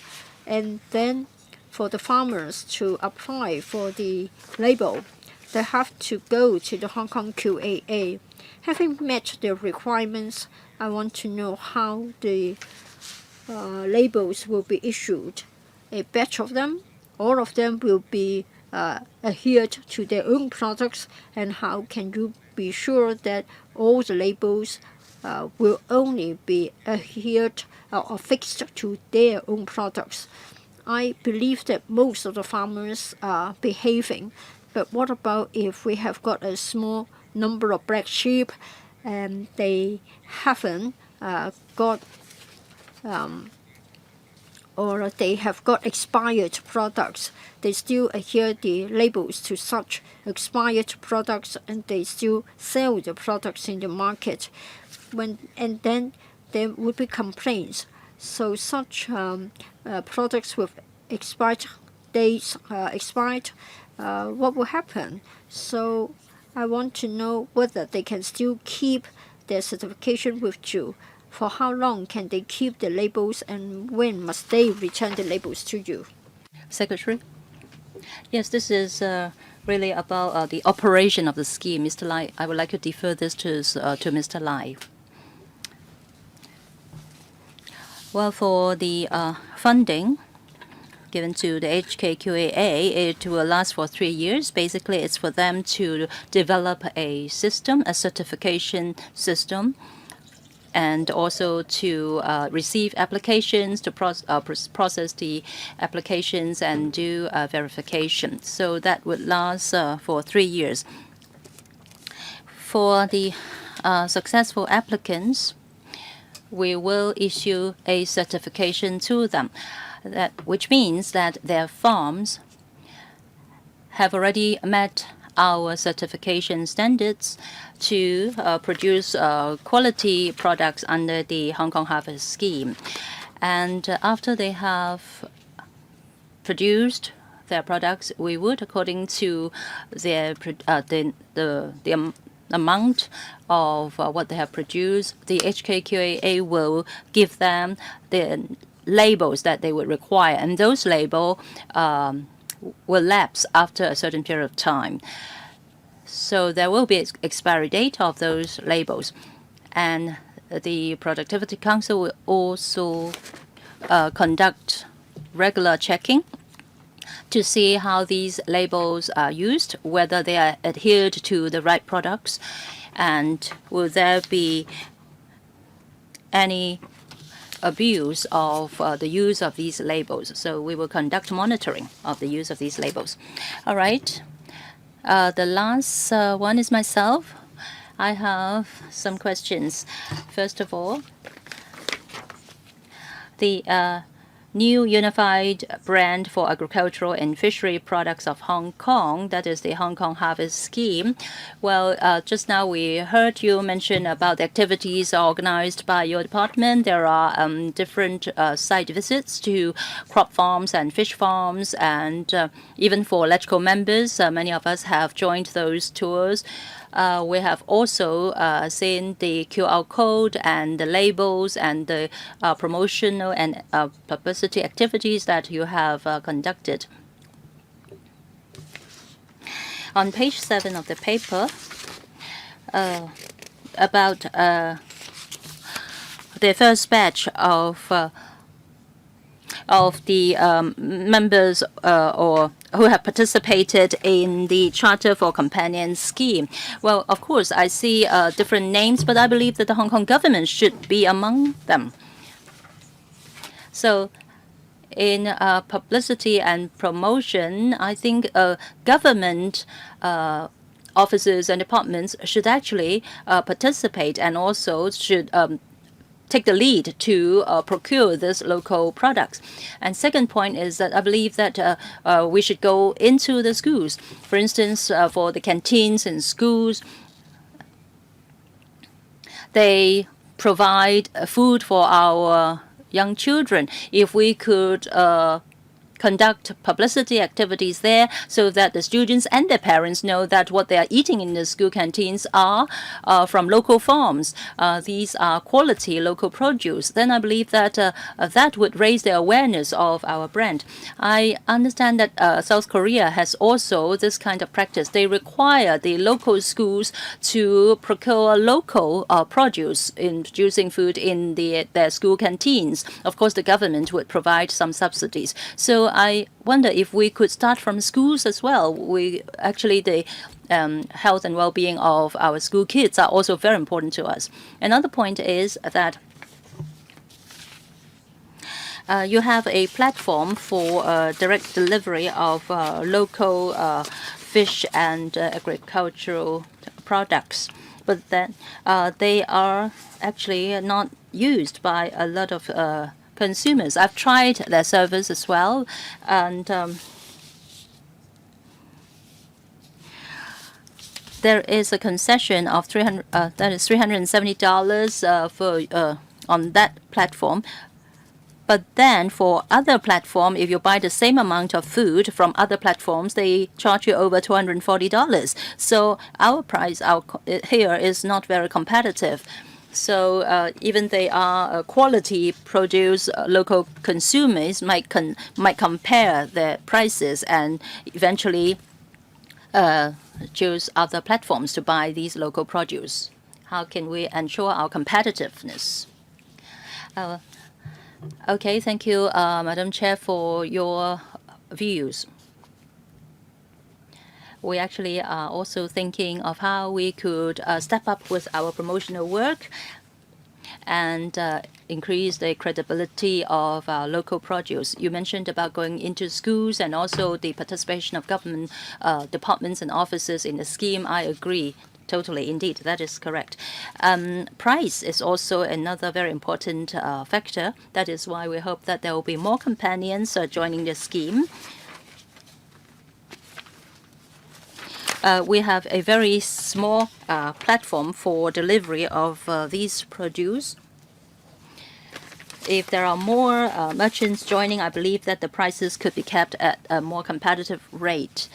And then for the farmers to apply for the label, they have to go to the Hong Kong QAA. Having met the requirements, I want to know how the labels will be issued. A batch of them, all of them will be adhered to their own products, and how can you be sure that all the labels will only be adhered or fixed to their own products? I believe that most of the farmers are behaving, but what about if we have got a small number of black sheep and they haven't got or they have got expired products? They still adhere the labels to such expired products, and they still sell the products in the market. And then there would be complaints. So such products with expired dates what will happen? So I want to know whether they can still keep their certification with you. For how long can they keep the labels, and when must they return the labels to you? Secretary? Yes, this is really about the operation of the scheme. Mr. Lai, I would like to defer this to Mr. Lai. Well, for the funding given to the HKQAA, it will last for 3 years. Basically, it's for them to develop a system, a certification system, and also to receive applications, to process the applications and do verification. So that would last for 3 years. For the successful applicants, we will issue a certification to them, which means that their farms have already met our certification standards to produce quality products under the Hong Kong Harvest Scheme. And after they have produced their products, we would, according to their the amount of what they have produced, the HKQAA will give them the labels that they would require, and those labels will lapse after a certain period of time. So there will be an expiry date of those labels, and the Productivity Council will also conduct regular checking to see how these labels are used, whether they are adhered to the right products, and will there be any abuse of the use of these labels. So we will conduct monitoring of the use of these labels. All right. The last one is myself. I have some questions. First of all, the new unified brand for agricultural and fishery products of Hong Kong, that is the Hong Kong Harvest Scheme. Well, just now we heard you mention about the activities organized by your department. There are different site visits to crop farms and fish farms, and even for electrical members, many of us have joined those tours. We have also seen the QR code and the labels and the promotional and publicity activities that you have conducted. On page 7 of the paper, about the first batch of the members or who have participated in the Charter for Companion Scheme. Well, of course, I see different names, but I believe that the Hong Kong government should be among them. So in publicity and promotion, I think government officers and departments should actually participate, and also should take the lead to procure these local products. And second point is that I believe that we should go into the schools. For instance, for the canteens in schools, they provide food for our young children. If we could conduct publicity activities there so that the students and their parents know that what they are eating in the school canteens are from local farms. These are quality local produce. Then I believe that that would raise the awareness of our brand. I understand that South Korea has also this kind of practice. They require the local schools to procure local produce in producing food in their school canteens. Of course, the government would provide some subsidies. So I wonder if we could start from schools as well. The health and well-being of our school kids are also very important to us. Another point is that you have a platform for direct delivery of local fish and agricultural products, but then they are actually not used by a lot of consumers. I've tried their service as well, and there is a concession of $370 for on that platform. But then for other platform, if you buy the same amount of food from other platforms, they charge you over $240. So our price here is not very competitive. So even they are quality produce, local consumers might compare their prices and eventually choose other platforms to buy these local produce. How can we ensure our competitiveness? Okay, thank you, Madam Chair, for your views. We actually are also thinking of how we could step up with our promotional work and increase the credibility of our local produce. You mentioned about going into schools and also the participation of government departments and offices in the scheme. I agree. Totally, indeed, that is correct. Price is also another very important factor. That is why we hope that there will be more companions joining the scheme. We have a very small platform for delivery of these produce. If there are more merchants joining, I believe that the prices could be kept at a more competitive rate.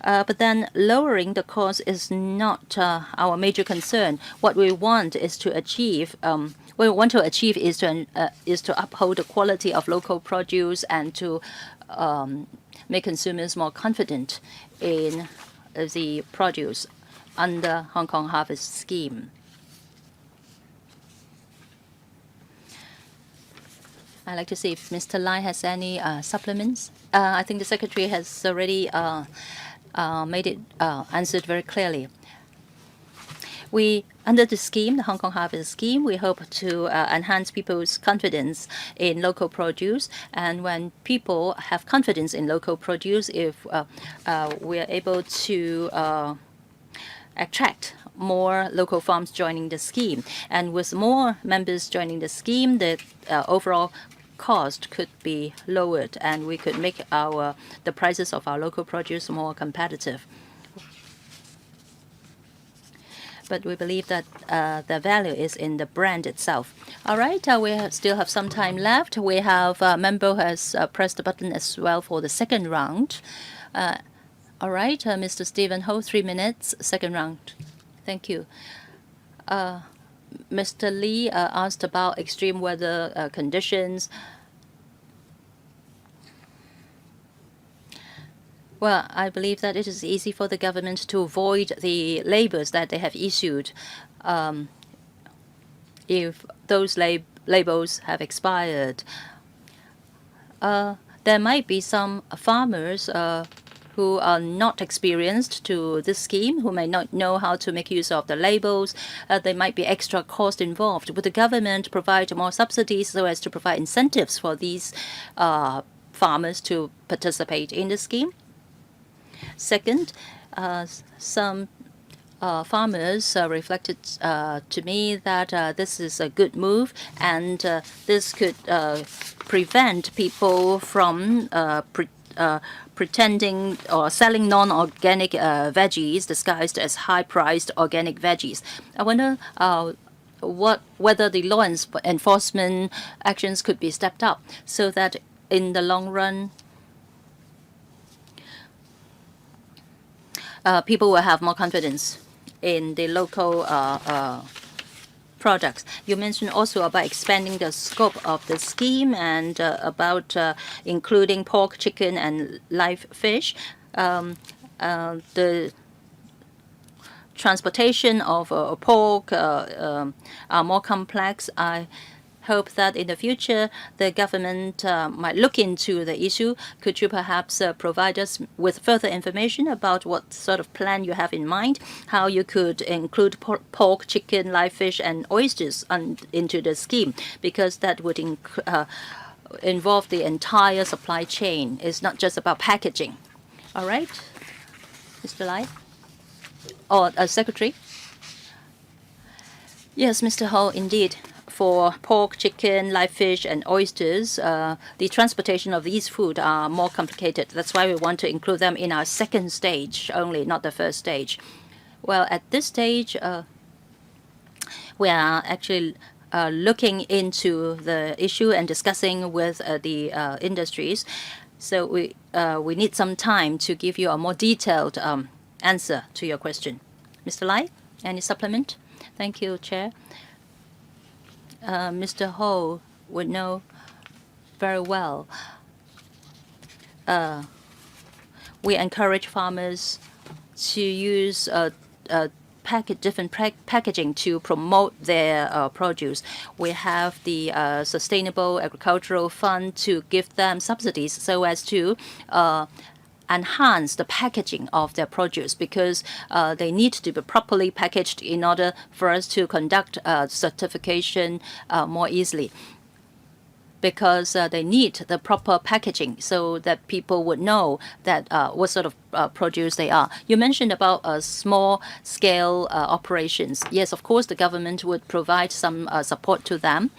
But then lowering the cost is not our major concern. What we want is to achieve. Is to uphold the quality of local produce and to make consumers more confident in the produce under Hong Kong Harvest Scheme. I'd like to see if Mr. Lai has any supplements. I think the Secretary has already made it answered very clearly. Under the scheme, the Hong Kong Harvest Scheme, we hope to enhance people's confidence in local produce. And when people have confidence in local produce, if we are able to attract more local farms joining the scheme, and with more members joining the scheme, the overall cost could be lowered, and we could make the prices of our local produce more competitive. But we believe that the value is in the brand itself. All right, we still have some time left. We have a member who has pressed the button as well for the second round. All right, Mr. Stephen Ho, 3 minutes, second round. Thank you. Mr. Lee asked about extreme weather conditions. Well, I believe that it is easy for the government to avoid the labels that they have issued if those labels have expired. There might be some farmers who are not experienced to this scheme, who may not know how to make use of the labels. There might be extra cost involved. Would the government provide more subsidies so as to provide incentives for these farmers to participate in the scheme? Second, some farmers reflected to me that this is a good move, and this could prevent people from pretending or selling non-organic veggies disguised as high-priced organic veggies. I wonder whether the law enforcement actions could be stepped up so that in the long run people will have more confidence in the local products. You mentioned also about expanding the scope of the scheme and about including pork, chicken, and live fish. The transportation of pork are more complex. I hope that in the future the government might look into the issue. Could you perhaps provide us with further information about what sort of plan you have in mind, how you could include pork, chicken, live fish, and oysters into the scheme, because that would involve the entire supply chain. It's not just about packaging. All right, Mr. Lai? Or Secretary? Yes, Mr. Ho, indeed. For pork, chicken, live fish, and oysters, the transportation of these food are more complicated. That's why we want to include them in our second stage only, not the first stage. Well, at this stage, we are actually looking into the issue and discussing with the industries. So we need some time to give you a more detailed answer to your question. Mr. Lai, any supplement? Thank you, Chair. Mr. Ho would know very well. We encourage farmers to use different packaging to promote their produce. We have the Sustainable Agricultural Fund to give them subsidies so as to enhance the packaging of their produce, because they need to be properly packaged in order for us to conduct certification more easily. Because they need the proper packaging so that people would know that what sort of produce they are. You mentioned about small-scale operations. Yes, of course, the government would provide some support to them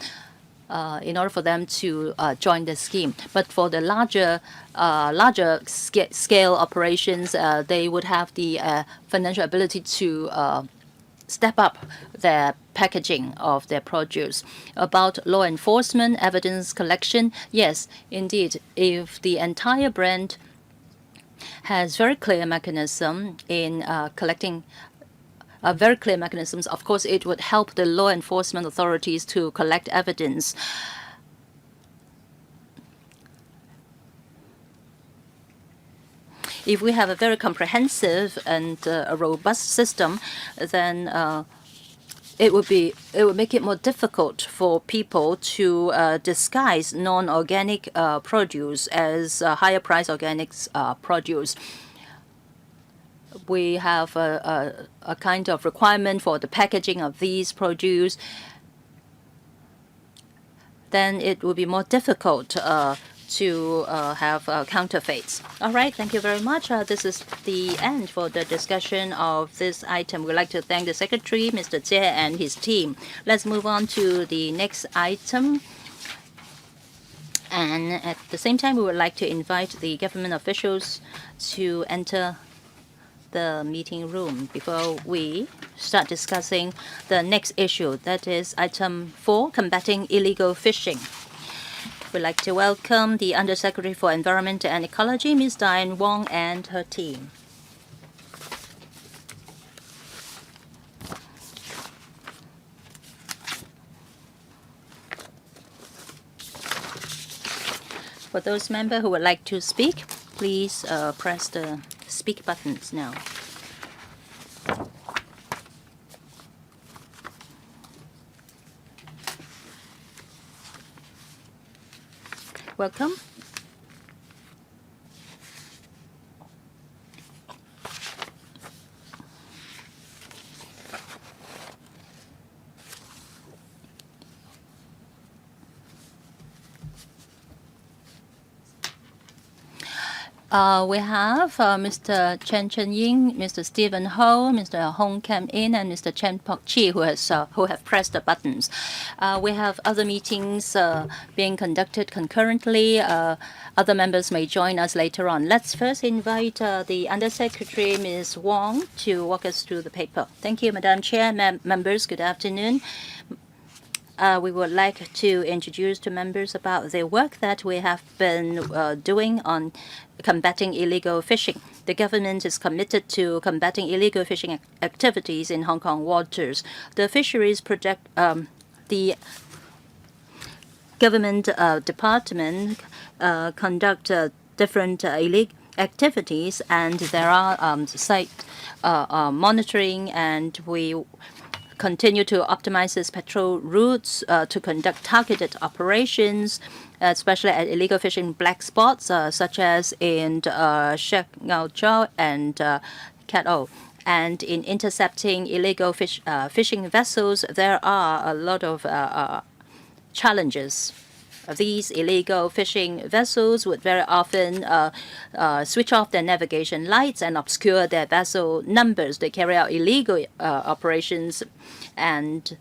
in order for them to join the scheme. But for the larger scale operations, they would have the financial ability to step up their packaging of their produce. About law enforcement, evidence collection, yes, indeed, if the entire brand has very clear mechanism in collecting very clear mechanisms, of course, it would help the law enforcement authorities to collect evidence. If we have a very comprehensive and a robust system, then it would make it more difficult for people to disguise non-organic produce as higher price organic produce. We have a kind of requirement for the packaging of these produce. Then it will be more difficult to have counterfeits. All right, thank you very much. This is the end for the discussion of this item. We'd like to thank the Secretary, Mr. Jie, and his team. Let's move on to the next item. And at the same time, we would like to invite the government officials to enter the meeting room before we start discussing the next issue. That is item 4, combating illegal fishing. We'd like to welcome the Undersecretary for Environment and Ecology, Ms. Diane Wong, and her team. For those members who would like to speak, please press the speak buttons now. Welcome. We have Mr. Chen Chen-ying, Mr. Stephen Ho, Mr. Hong Kam-in, and Mr. Chen Pok-chi, who have pressed the buttons. We have other meetings being conducted concurrently. Other members may join us later on. Let's first invite the Undersecretary, Ms. Wong, to walk us through the paper. Thank you, Madam Chair. Members, good afternoon. we would like to introduce to members about the work that we have been doing on combating illegal fishing. The government is committed to combating illegal fishing activities in Hong Kong waters. The fisheries project, the government department conduct different illegal activities, and there are site monitoring, and we continue to optimize its patrol routes to conduct targeted operations, especially at illegal fishing black spots, such as in Shek Ngao Chau and Cat O. And in intercepting illegal fishing vessels, there are a lot of challenges. These illegal fishing vessels would very often switch off their navigation lights and obscure their vessel numbers. They carry out illegal operations, and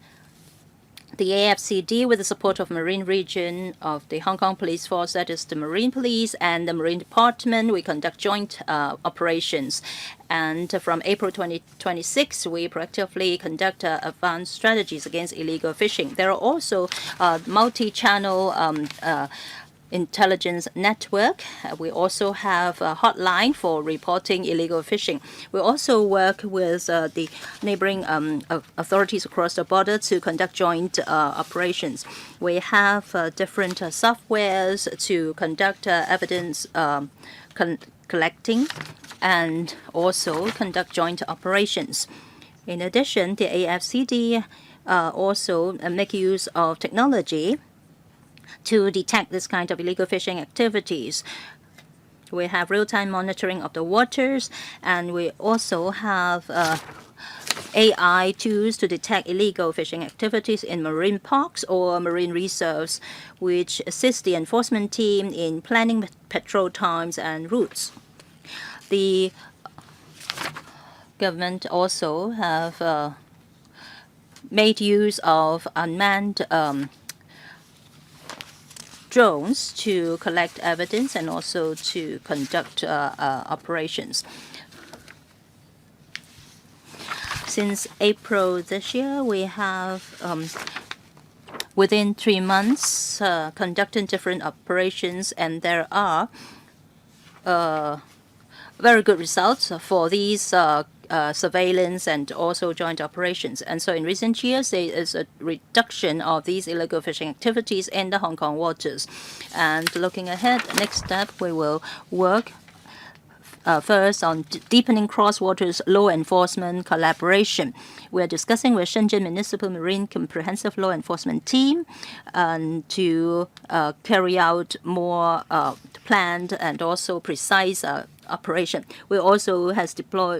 the AFCD, with the support of Marine Region of the Hong Kong Police Force, that is the Marine Police and the Marine Department, we conduct joint operations. And from April 2026, we proactively conduct advanced strategies against illegal fishing. There are also multi-channel intelligence network. We also have a hotline for reporting illegal fishing. We also work with the neighboring authorities across the border to conduct joint operations. We have different softwares to conduct evidence collecting and also conduct joint operations. In addition, the AFCD also make use of technology to detect this kind of illegal fishing activities. We have real-time monitoring of the waters, and we also have AI tools to detect illegal fishing activities in marine parks or marine reserves, which assist the enforcement team in planning patrol times and routes. The government also have made use of unmanned drones to collect evidence and also to conduct operations. Since April this year, we have, within 3 months, conducted different operations, and there are very good results for these surveillance and also joint operations. And so in recent years, there is a reduction of these illegal fishing activities in the Hong Kong waters. And looking ahead, next step, we will work first on deepening cross-waters law enforcement collaboration. We are discussing with Shenzhen Municipal Marine Comprehensive Law Enforcement Team to carry out more planned and also precise operation. We also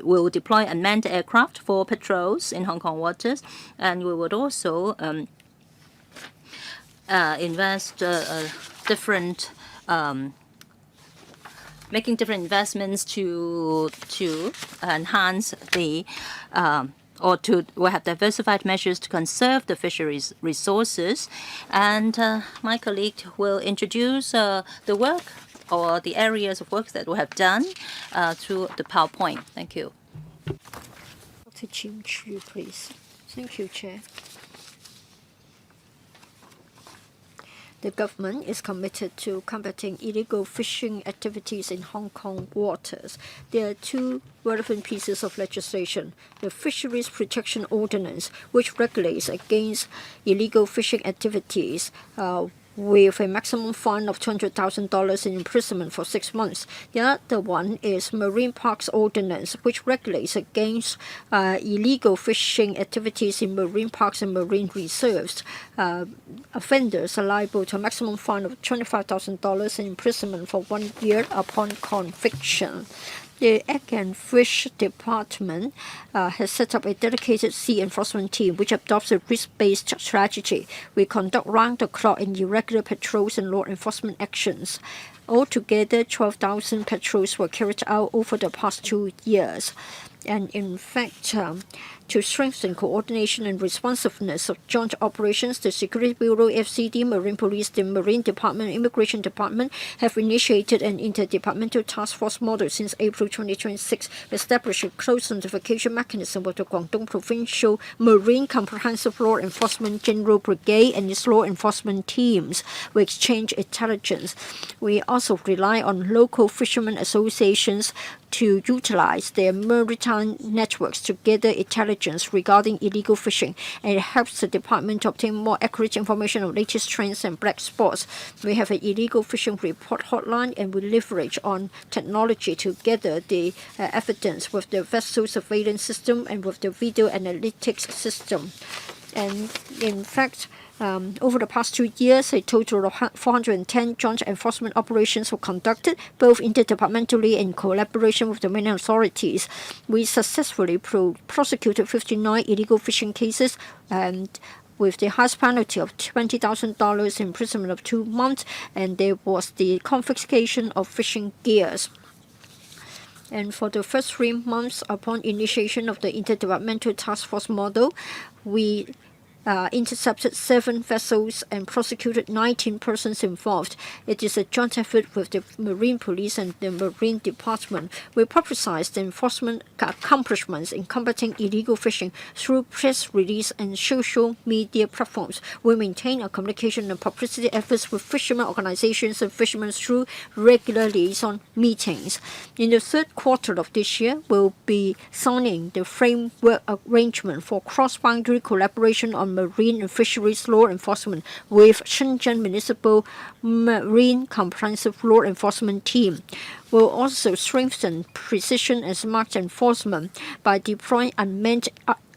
will deploy unmanned aircraft for patrols in Hong Kong waters, and we would also invest making different investments to enhance the or to have diversified measures to conserve the fisheries resources. And my colleague will introduce the work or the areas of work that we have done through the PowerPoint. Thank you. Dr. Jim Chu, please. Thank you, Chair. The government is committed to combating illegal fishing activities in Hong Kong waters. There are two relevant pieces of legislation. The Fisheries Protection Ordinance, which regulates against illegal fishing activities with a maximum fine of $200,000 in imprisonment for 6 months. The other one is Marine Parks Ordinance, which regulates against illegal fishing activities in marine parks and marine reserves. Offenders are liable to a maximum fine of $25,000 in imprisonment for 1 year upon conviction. The Egg and Fish Department has set up a dedicated sea enforcement team which adopts a risk-based strategy. We conduct round-the-clock and irregular patrols and law enforcement actions. Altogether, 12,000 patrols were carried out over the past 2 years. And in fact, to strengthen coordination and responsiveness of joint operations, the Security Bureau, FCD, Marine Police, the Marine Department, Immigration Department have initiated an interdepartmental task force model since April 2026, establish a close notification mechanism with the Guangdong Provincial Marine Comprehensive Law Enforcement General Brigade and its law enforcement teams. We exchange intelligence. We also rely on local fishermen associations to utilize their maritime networks to gather intelligence regarding illegal fishing, and it helps the department to obtain more accurate information on latest trends and black spots. We have an illegal fishing report hotline, and we leverage on technology to gather the evidence with the vessel surveillance system and with the video analytics system. And in fact, over the past 2 years, a total of 410 joint enforcement operations were conducted, both interdepartmentally and in collaboration with the mainland authorities. We successfully prosecuted 59 illegal fishing cases, and with the highest penalty of $20,000 imprisonment of 2 months, and there was the confiscation of fishing gears. And for the first 3 months upon initiation of the interdepartmental task force model, we intercepted 7 vessels and prosecuted 19 persons involved. It is a joint effort with the Marine Police and the Marine Department. We publicize the enforcement accomplishments in combating illegal fishing through press release and social media platforms. We maintain our communication and publicity efforts with fishermen organizations and fishermen through regular liaison meetings. In the third quarter of this year, we'll be signing the framework arrangement for cross-boundary collaboration on marine and fisheries law enforcement with Shenzhen Municipal Marine Comprehensive Law Enforcement Team. We'll also strengthen precision and smart enforcement by deploying unmanned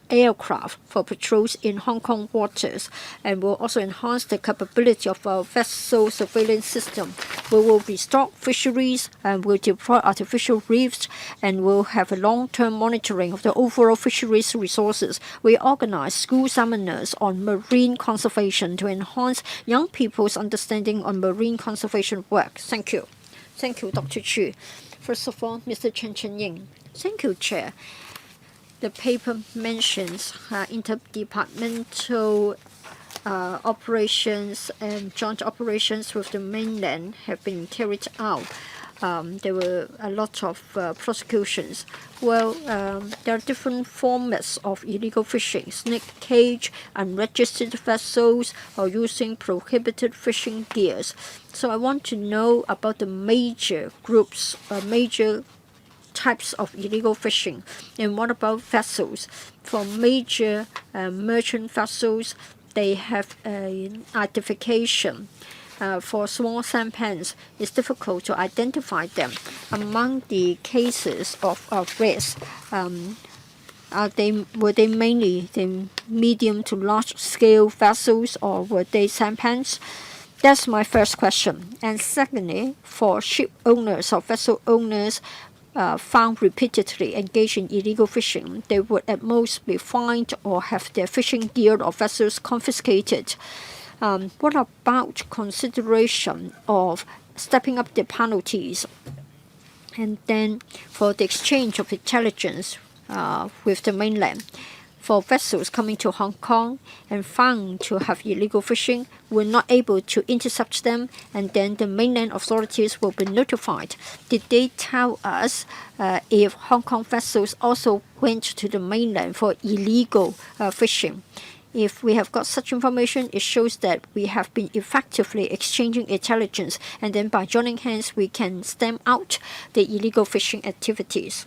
aircraft for patrols in Hong Kong waters, and will also enhance the capability of our vessel surveillance system. We will restore fisheries and will deploy artificial reefs, and will have a long-term monitoring of the overall fisheries resources. We organize school seminars on marine conservation to enhance young people's understanding on marine conservation work. Thank you. Thank you, Dr. Chu. First of all, Mr. Chen Chen-ying. Thank you, Chair. The paper mentions interdepartmental operations and joint operations with the mainland have been carried out. There were a lot of prosecutions. Well, there are different formats of illegal fishing: snake cage, unregistered vessels, or using prohibited fishing gears. So I want to know about the major groups, major types of illegal fishing. And what about vessels? For major merchant vessels, they have an identification. For small sampans, it's difficult to identify them. Among the cases of arrest, were they mainly the medium to large scale vessels, or were they sampans? That's my first question. And secondly, for ship owners or vessel owners found repeatedly engaged in illegal fishing, they would at most be fined or have their fishing gear or vessels confiscated. What about consideration of stepping up the penalties? And then for the exchange of intelligence with the mainland. For vessels coming to Hong Kong and found to have illegal fishing, we're not able to intercept them, and then the mainland authorities will be notified. Did they tell us if Hong Kong vessels also went to the mainland for illegal fishing? If we have got such information, it shows that we have been effectively exchanging intelligence, and then by joining hands, we can stamp out the illegal fishing activities.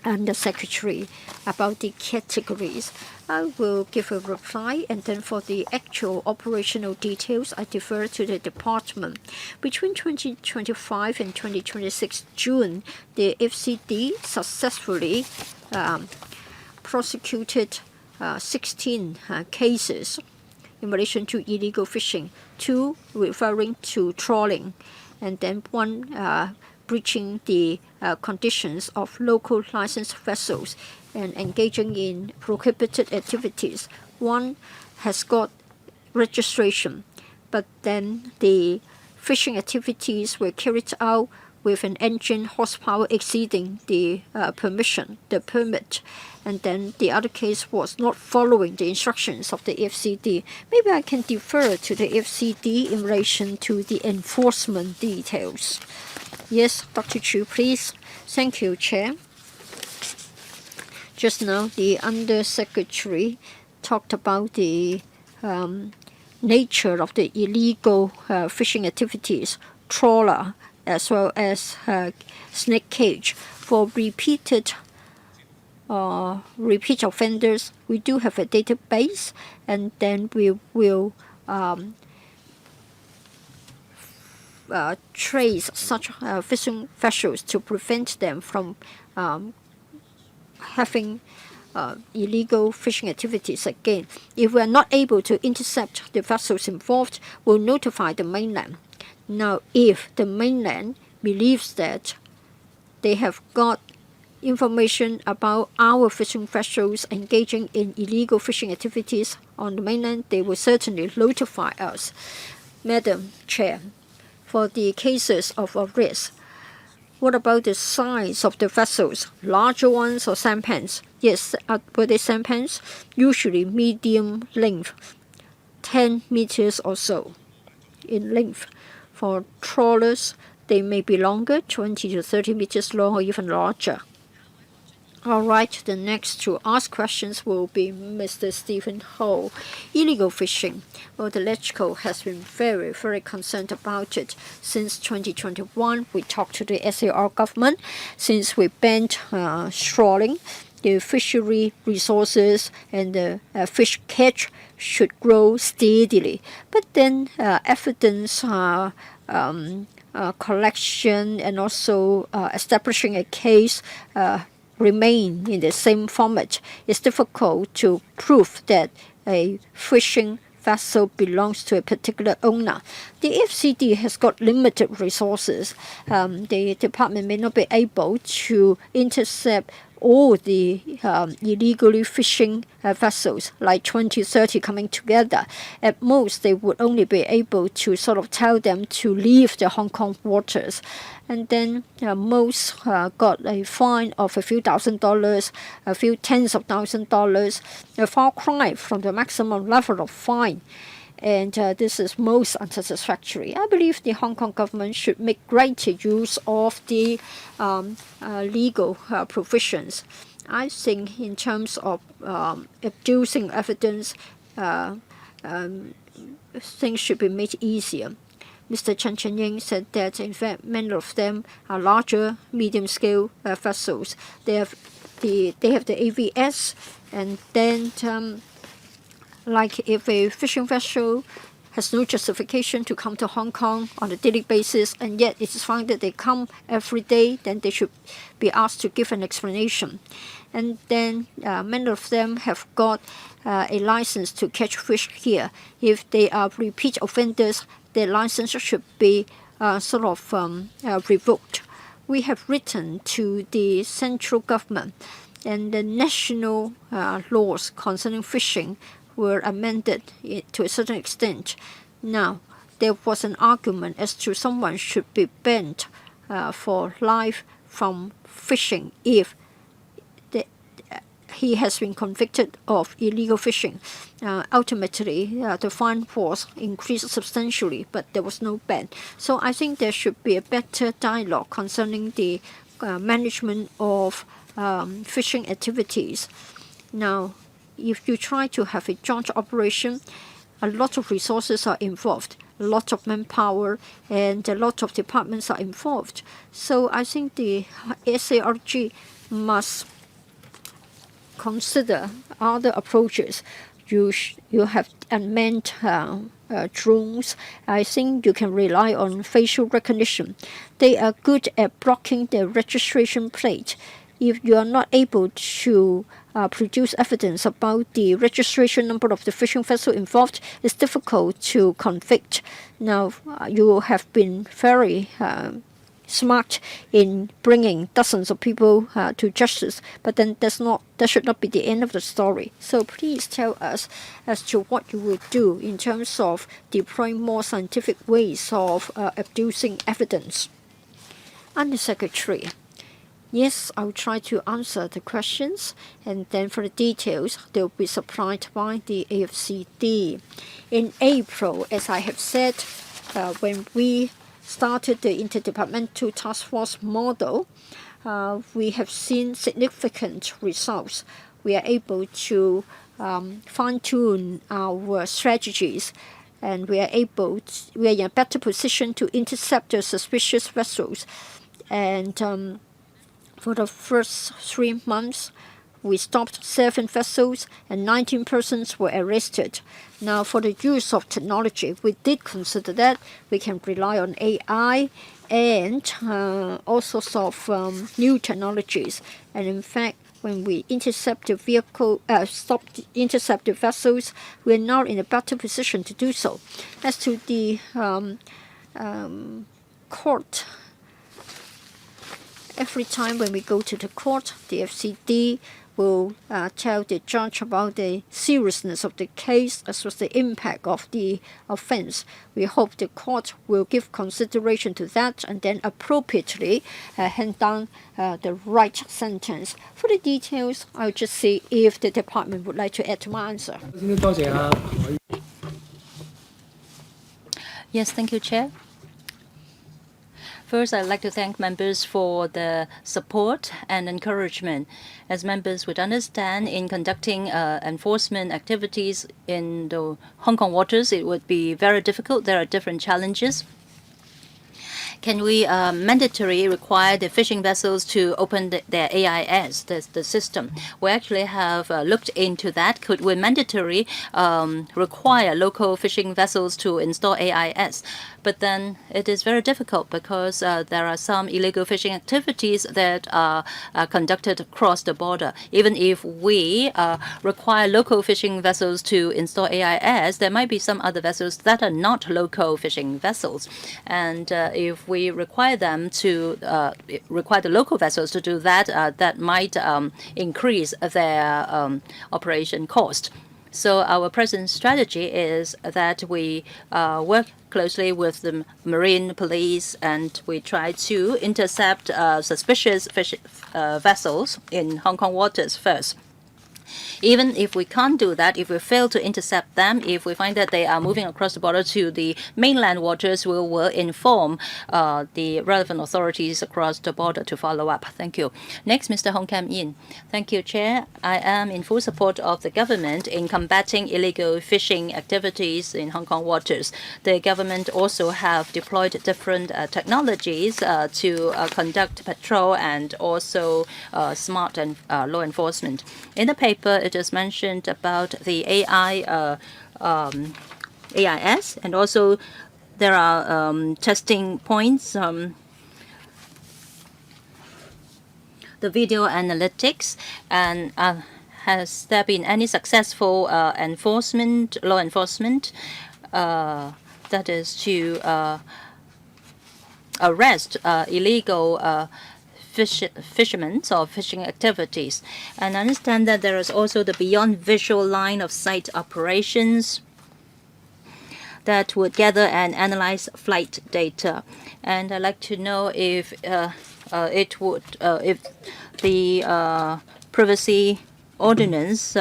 And the Secretary, about the categories, I will give a reply, and then for the actual operational details, I defer to the department. Between 2025 and 2026 June, the FCD successfully prosecuted 16 cases in relation to illegal fishing, 2 referring to trawling, and then 1 breaching the conditions of local licensed vessels and engaging in prohibited activities. 1 has got registration, but then the fishing activities were carried out with an engine horsepower exceeding the permit. And then the other case was not following the instructions of the FCD. Maybe I can defer to the FCD in relation to the enforcement details. Yes, Dr. Chu, please. Thank you, Chair. Just now, the Undersecretary talked about the nature of the illegal fishing activities, trawler, as well as snake cage. For repeat offenders, we do have a database, and then we will trace such fishing vessels to prevent them from having illegal fishing activities again. If we are not able to intercept the vessels involved, we'll notify the mainland. Now, if the mainland believes that they have got information about our fishing vessels engaging in illegal fishing activities on the mainland, they will certainly notify us. Madam Chair, for the cases of arrest, what about the size of the vessels? Larger ones or sampans? Yes, were they sampans? Usually medium length, 10 meters or so in length. For trawlers, they may be longer, 20 to 30 meters long or even larger. All right, the next to ask questions will be Mr. Stephen Ho. Illegal fishing. Well, the LegCo has been very, very concerned about it. Since 2021, we talked to the SAR government. Since we banned trawling, the fishery resources and the fish catch should grow steadily. But then evidence collection and also establishing a case remain in the same format. It's difficult to prove that a fishing vessel belongs to a particular owner. The FCD has got limited resources. The department may not be able to intercept all the illegally fishing vessels, like 20, 30 coming together. At most, they would only be able to sort of tell them to leave the Hong Kong waters. And then most got a fine of a few $1,000s, a few tens of $1,000s, a far cry from the maximum level of fine. And this is most unsatisfactory. I believe the Hong Kong government should make greater use of the legal provisions. I think in terms of abusing evidence, things should be made easier. Mr. Chen Chen-ying said that, in fact, many of them are larger, medium-scale vessels. They have the AVS, and then like if a fishing vessel has no justification to come to Hong Kong on a daily basis, and yet it is found that they come every day, then they should be asked to give an explanation. And then many of them have got a license to catch fish here. If they are repeat offenders, their license should be revoked. We have written to the central government, and the national laws concerning fishing were amended to a certain extent. Now, there was an argument as to someone should be banned for life from fishing if he has been convicted of illegal fishing. Ultimately, the fine was increased substantially, but there was no ban. So I think there should be a better dialogue concerning the management of fishing activities. Now, if you try to have a joint operation, a lot of resources are involved, a lot of manpower, and a lot of departments are involved. So I think the SARG must consider other approaches. You have unmanned drones. I think you can rely on facial recognition. They are good at blocking the registration plate. If you are not able to produce evidence about the registration number of the fishing vessel involved, it's difficult to convict. Now, you have been very smart in bringing dozens of people to justice, but then that should not be the end of the story. So please tell us as to what you will do in terms of deploying more scientific ways of abusing evidence. Undersecretary. Yes, I will try to answer the questions, and then for the details, they will be supplied by the AFCD. In April, as I have said, when we started the interdepartmental task force model, we have seen significant results. We are able to fine-tune our strategies, and we are in a better position to intercept the suspicious vessels. And for the first 3 months, we stopped 7 vessels and 19 persons were arrested. Now, for the use of technology, we did consider that we can rely on AI and all sorts of new technologies. And in fact, when we intercept the vessels, we are now in a better position to do so. As to the court, every time when we go to the court, the FCD will tell the judge about the seriousness of the case as well as the impact of the offense. We hope the court will give consideration to that and then appropriately hand down the right sentence. For the details, I'll just see if the department would like to add to my answer. Yes, thank you, Chair. First, I'd like to thank members for the support and encouragement. As members would understand, in conducting enforcement activities in the Hong Kong waters, it would be very difficult. There are different challenges. Can we mandatorily require the fishing vessels to open their AIS, the system? We actually have looked into that. Could we mandatorily require local fishing vessels to install AIS? But then it is very difficult because there are some illegal fishing activities that are conducted across the border. Even if we require local fishing vessels to install AIS, there might be some other vessels that are not local fishing vessels. And if we require them to require the local vessels to do that, that might increase their operation cost. So our present strategy is that we work closely with the marine police and we try to intercept suspicious vessels in Hong Kong waters first. Even if we can't do that, if we fail to intercept them, if we find that they are moving across the border to the mainland waters, we will inform the relevant authorities across the border to follow up. Thank you. Next, Mr. Hong Kam Yin. Thank you, Chair. I am in full support of the government in combating illegal fishing activities in Hong Kong waters. The government also have deployed different technologies to conduct patrol and also smart and law enforcement. In the paper, it is mentioned about the AIS, and also there are testing points, the video analytics, and has there been any successful law enforcement, that is to arrest illegal fishermen or fishing activities? And I understand that there is also the beyond visual line of sight operations that would gather and analyze flight data. And I'd like to know if if the privacy ordinance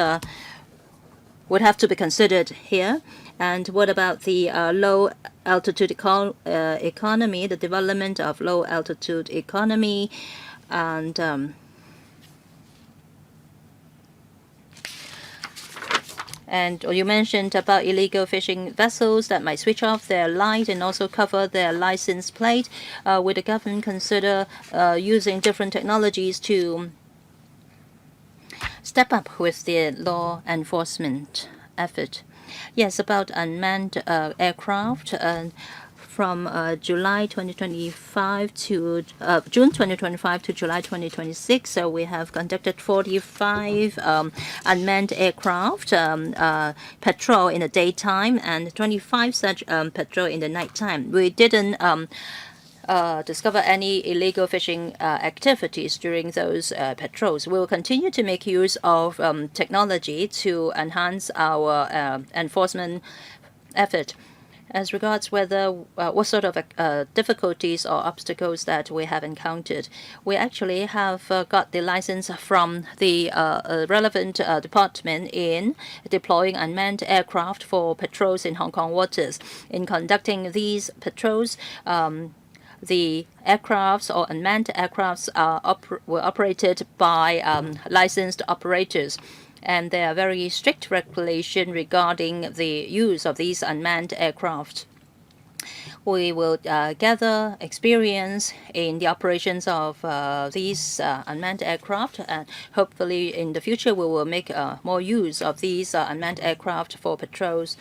would have to be considered here. And what about the low altitude economy, the development of low altitude economy, and you mentioned about illegal fishing vessels that might switch off their light and also cover their license plate. Would the government consider using different technologies to step up with the law enforcement effort? Yes, about unmanned aircraft. From July 2025 to June 2025 to July 2026, so we have conducted 45 unmanned aircraft patrol in the daytime and 25 such patrol in the nighttime. We didn't discover any illegal fishing activities during those patrols. We will continue to make use of technology to enhance our enforcement effort. As regards whether what sort of difficulties or obstacles that we have encountered, we actually have got the license from the relevant department in deploying unmanned aircraft for patrols in Hong Kong waters. In conducting these patrols, the aircrafts or unmanned aircrafts were operated by licensed operators. And there are very strict regulations regarding the use of these unmanned aircraft. We will gather experience in the operations of these unmanned aircraft, and hopefully in the future we will make more use of these unmanned aircraft for patrols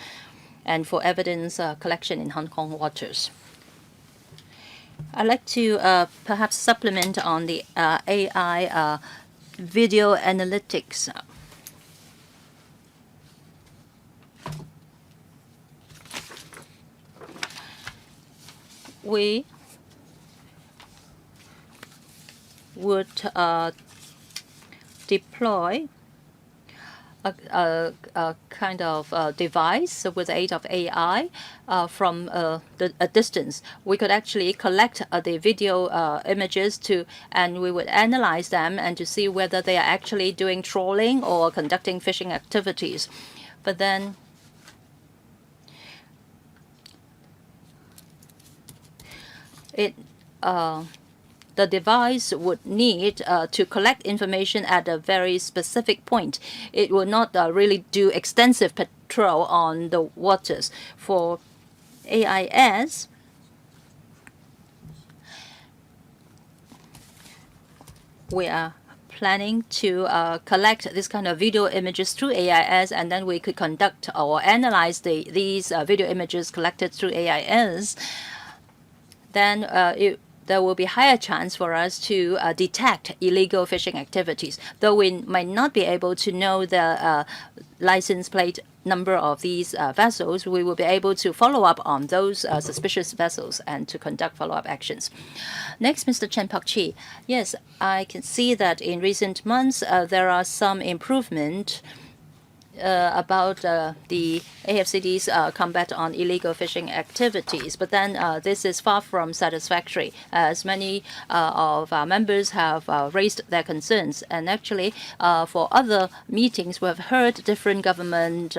and for evidence collection in Hong Kong waters. I'd like to perhaps supplement on the AI video analytics. We would deploy a kind of device with the aid of AI from a distance. We could actually collect the video images and we would analyze them and to see whether they are actually doing trawling or conducting fishing activities. But then the device would need to collect information at a very specific point. It will not really do extensive patrol on the waters. For AIS, we are planning to collect this kind of video images through AIS, and then we could conduct or analyze these video images collected through AIS. Then there will be higher chance for us to detect illegal fishing activities. Though we might not be able to know the license plate number of these vessels, we will be able to follow up on those suspicious vessels and to conduct follow-up actions. Next, Mr. Chen Pak-chi. Yes, I can see that in recent months there are some improvement about the AFCD's combat on illegal fishing activities. But then this is far from satisfactory, as many of our members have raised their concerns. And actually, for other meetings, we have heard different government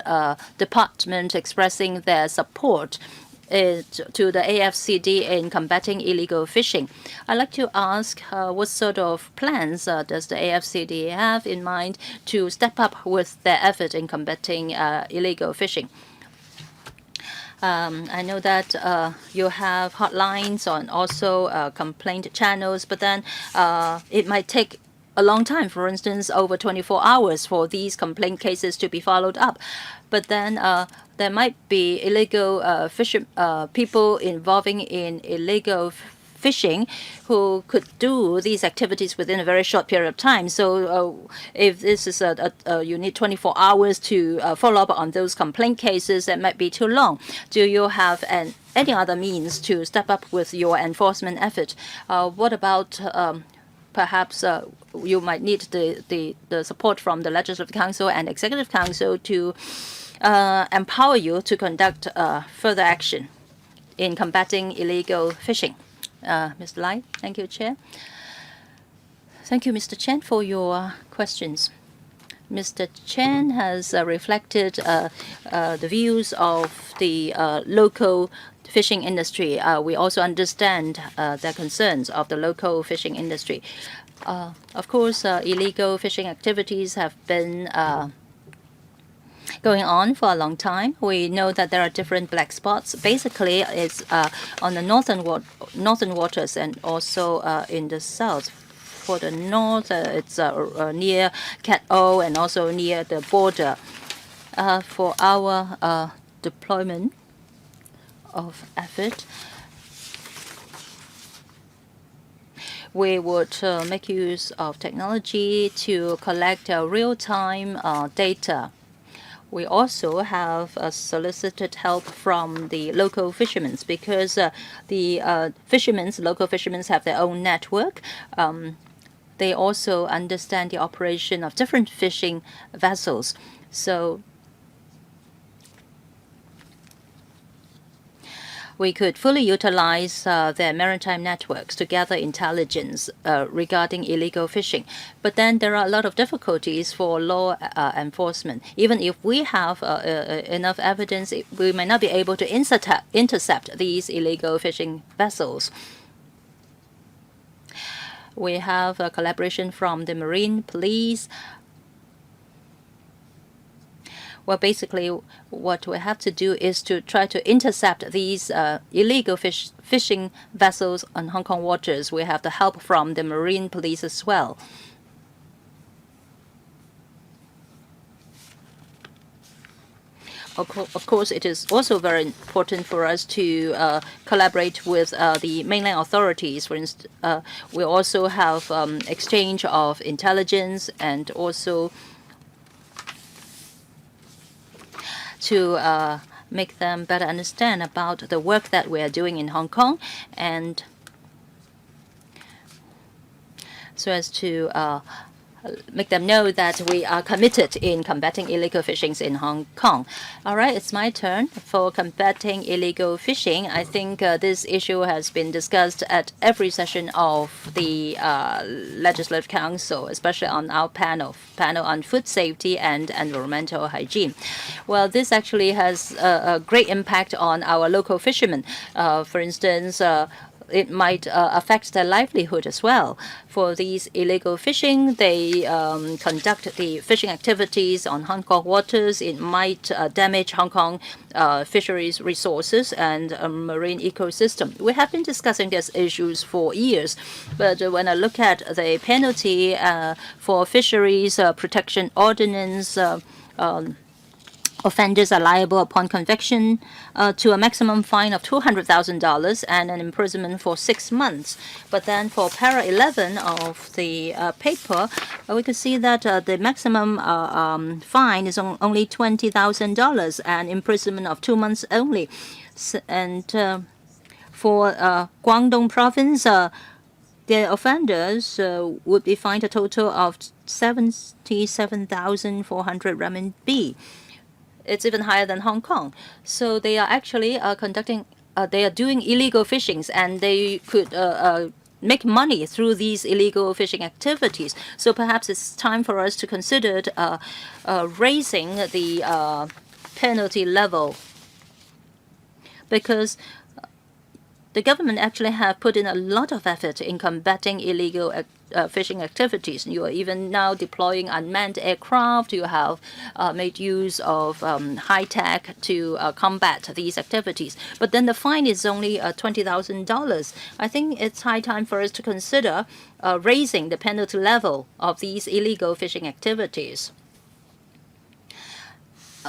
departments expressing their support to the AFCD in combating illegal fishing. I'd like to ask what sort of plans does the AFCD have in mind to step up with their effort in combating illegal fishing? I know that you have hotlines and also complaint channels, but then it might take a long time, for instance, over 24 hours for these complaint cases to be followed up. But then there might be illegal people involving in illegal fishing who could do these activities within a very short period of time. So if this is you need 24 hours to follow up on those complaint cases, that might be too long. Do you have any other means to step up with your enforcement effort? What about perhaps you might need the support from the Legislative Council and Executive Council to empower you to conduct further action in combating illegal fishing. Mr. Lai. Thank you, Chair. Thank you, Mr. Chen, for your questions. Mr. Chen has reflected the views of the local fishing industry. We also understand the concerns of the local fishing industry. Of course, illegal fishing activities have been going on for a long time. We know that there are different black spots. Basically, it's on the northern waters and also in the south. For the north, it's near Cat O and also near the border. For our deployment of effort, we would make use of technology to collect real-time data. We also have solicited help from the local fishermen because the local fishermen have their own network. They also understand the operation of different fishing vessels. So we could fully utilize their maritime networks to gather intelligence regarding illegal fishing. But then there are a lot of difficulties for law enforcement. Even if we have enough evidence, we may not be able to intercept these illegal fishing vessels. We have a collaboration from the Marine Police. Well, basically, what we have to do is to try to intercept these illegal fishing vessels on Hong Kong waters. We have the help from the Marine Police as well. Of course, it is also very important for us to collaborate with the mainland authorities. For instance, we also have exchange of intelligence and also to make them better understand about the work that we are doing in Hong Kong, and so as to make them know that we are committed in combating illegal fishing in Hong Kong. All right, it's my turn for combating illegal fishing. I think this issue has been discussed at every session of the Legislative Council, especially on our panel on food safety and environmental hygiene. Well, this actually has a great impact on our local fishermen. For instance, it might affect their livelihood as well. For these illegal fishing, they conduct the fishing activities on Hong Kong waters. It might damage Hong Kong fisheries resources and marine ecosystem. We have been discussing these issues for years, but when I look at the penalty for fisheries protection ordinance, offenders are liable upon conviction to a maximum fine of $200,000 and an imprisonment for 6 months. But then for para 11 of the paper, we can see that the maximum fine is only $20,000 and imprisonment of 2 months only. And for Guangdong province, the offenders would be fined a total of 77,400 renminbi. It's even higher than Hong Kong. So they are actually they are doing illegal fishings, and they could make money through these illegal fishing activities. So perhaps it's time for us to consider raising the penalty level, because the government actually have put in a lot of effort in combating illegal fishing activities. You are even now deploying unmanned aircraft. You have made use of high tech to combat these activities. But then the fine is only $20,000. I think it's high time for us to consider raising the penalty level of these illegal fishing activities.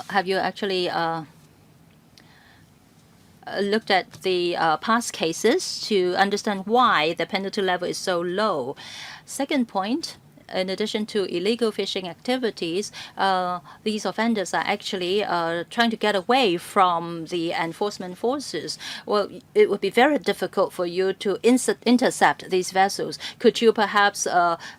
Have you actually looked at the past cases to understand why the penalty level is so low? Second point, in addition to illegal fishing activities, these offenders are actually trying to get away from the enforcement forces. Well, it would be very difficult for you to intercept these vessels. Could you perhaps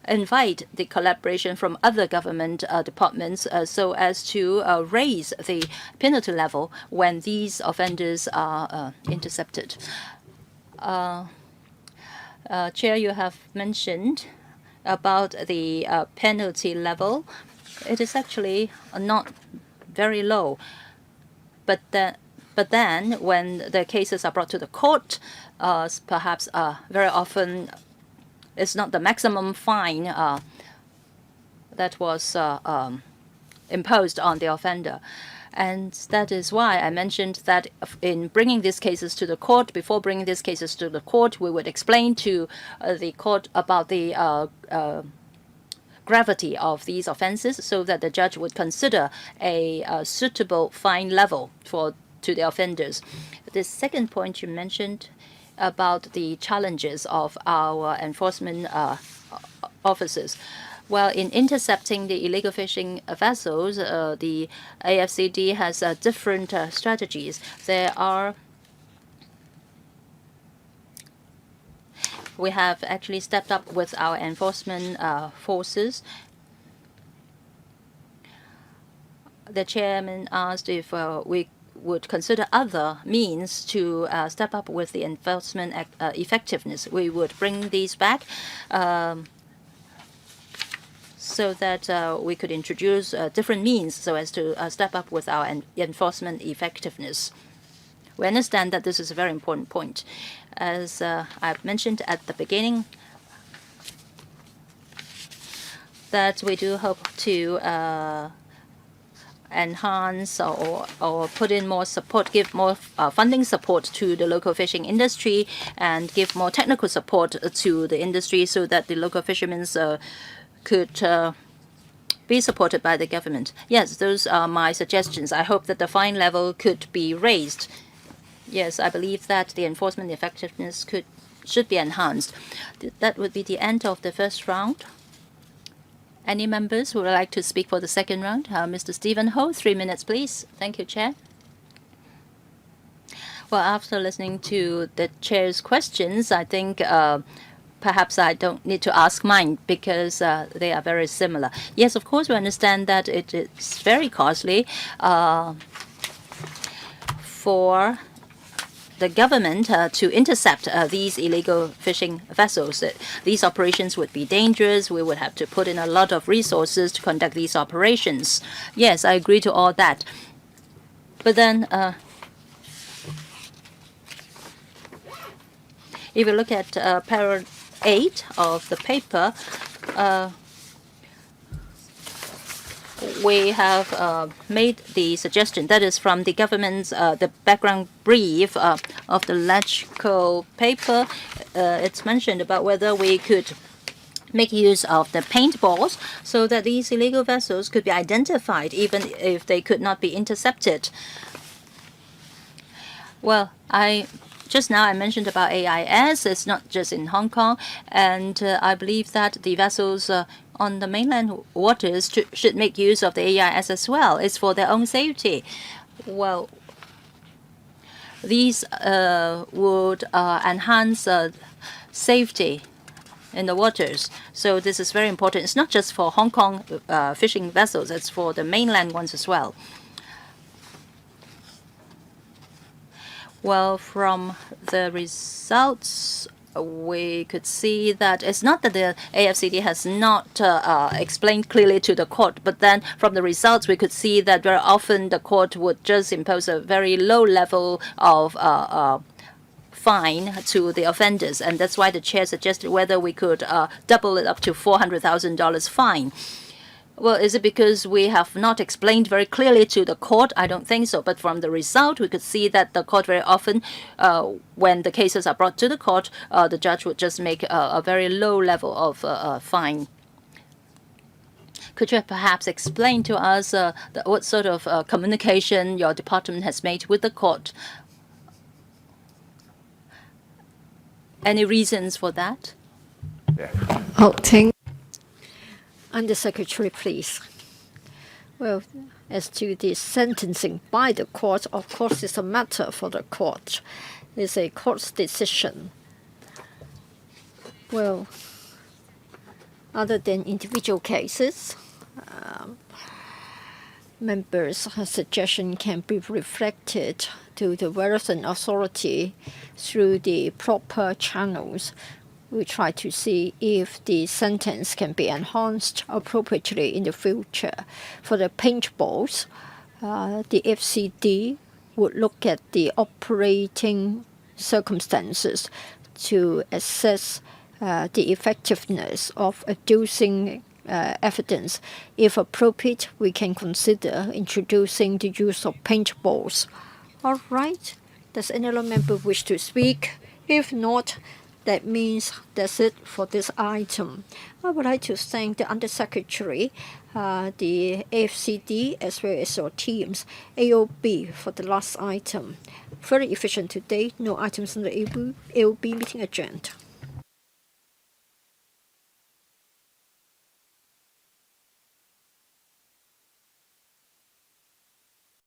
invite the collaboration from other government departments so as to raise the penalty level when these offenders are intercepted? Chair, you have mentioned about the penalty level. It is actually not very low, but then when the cases are brought to the court, perhaps very often it's not the maximum fine that was imposed on the offender. And that is why I mentioned that in bringing these cases to the court, before bringing these cases to the court, we would explain to the court about the gravity of these offenses, so that the judge would consider a suitable fine level to the offenders. The second point you mentioned about the challenges of our enforcement officers. Well, in intercepting the illegal fishing vessels, the AFCD has different strategies. We have actually stepped up with our enforcement forces. The chairman asked if we would consider other means to step up with the enforcement effectiveness. We would bring these back so that we could introduce different means so as to step up with our enforcement effectiveness. We understand that this is a very important point. As I've mentioned at the beginning, that we do hope to enhance or put in more support, give more funding support to the local fishing industry and give more technical support to the industry so that the local fishermen could be supported by the government. Yes, those are my suggestions. I hope that the fine level could be raised. Yes, I believe that the enforcement effectiveness should be enhanced. That would be the end of the first round. Any members who would like to speak for the second round? Mr. Stephen Ho, 3 minutes, please. Thank you, Chair. Well, after listening to the Chair's questions, I think perhaps I don't need to ask mine because they are very similar. Yes, of course, we understand that it is very costly for the government to intercept these illegal fishing vessels. These operations would be dangerous. We would have to put in a lot of resources to conduct these operations. Yes, I agree to all that. But then, if you look at paragraph 8 of the paper, we have made the suggestion, that is from the government's, the background brief of the LegCo paper. It's mentioned about whether we could make use of the paintballs so that these illegal vessels could be identified even if they could not be intercepted. Well, just now I mentioned about AIS. It's not just in Hong Kong, and I believe that the vessels on the mainland waters should make use of the AIS as well. It's for their own safety. Well, these would enhance safety in the waters. So this is very important. It's not just for Hong Kong fishing vessels. It's for the mainland ones as well. Well, from the results, we could see that it's not that the AFCD has not explained clearly to the court, but then from the results, we could see that very often the court would just impose a very low level of fine to the offenders. And that's why the chair suggested whether we could double it up to $400,000 fine. Well, is it because we have not explained very clearly to the court? I don't think so. But from the result, we could see that the court very often, when the cases are brought to the court, the judge would just make a very low level of fine. Could you perhaps explain to us what sort of communication your department has made with the court? Any reasons for that? Undersecretary, please. Well, as to the sentencing by the court, of course, it's a matter for the court. It's a court's decision. Well, other than individual cases, members' suggestion can be reflected to the relevant authority through the proper channels. We try to see if the sentence can be enhanced appropriately in the future. For the paintballs, the FCD would look at the operating circumstances to assess the effectiveness of adducing evidence. If appropriate, we can consider introducing the use of paintballs. All right. Does any other member wish to speak? If not, that means that's it for this item. I would like to thank the Undersecretary, the AFCD, as well as your teams, AOB, for the last item. Very efficient today. No items on the AOB meeting agenda.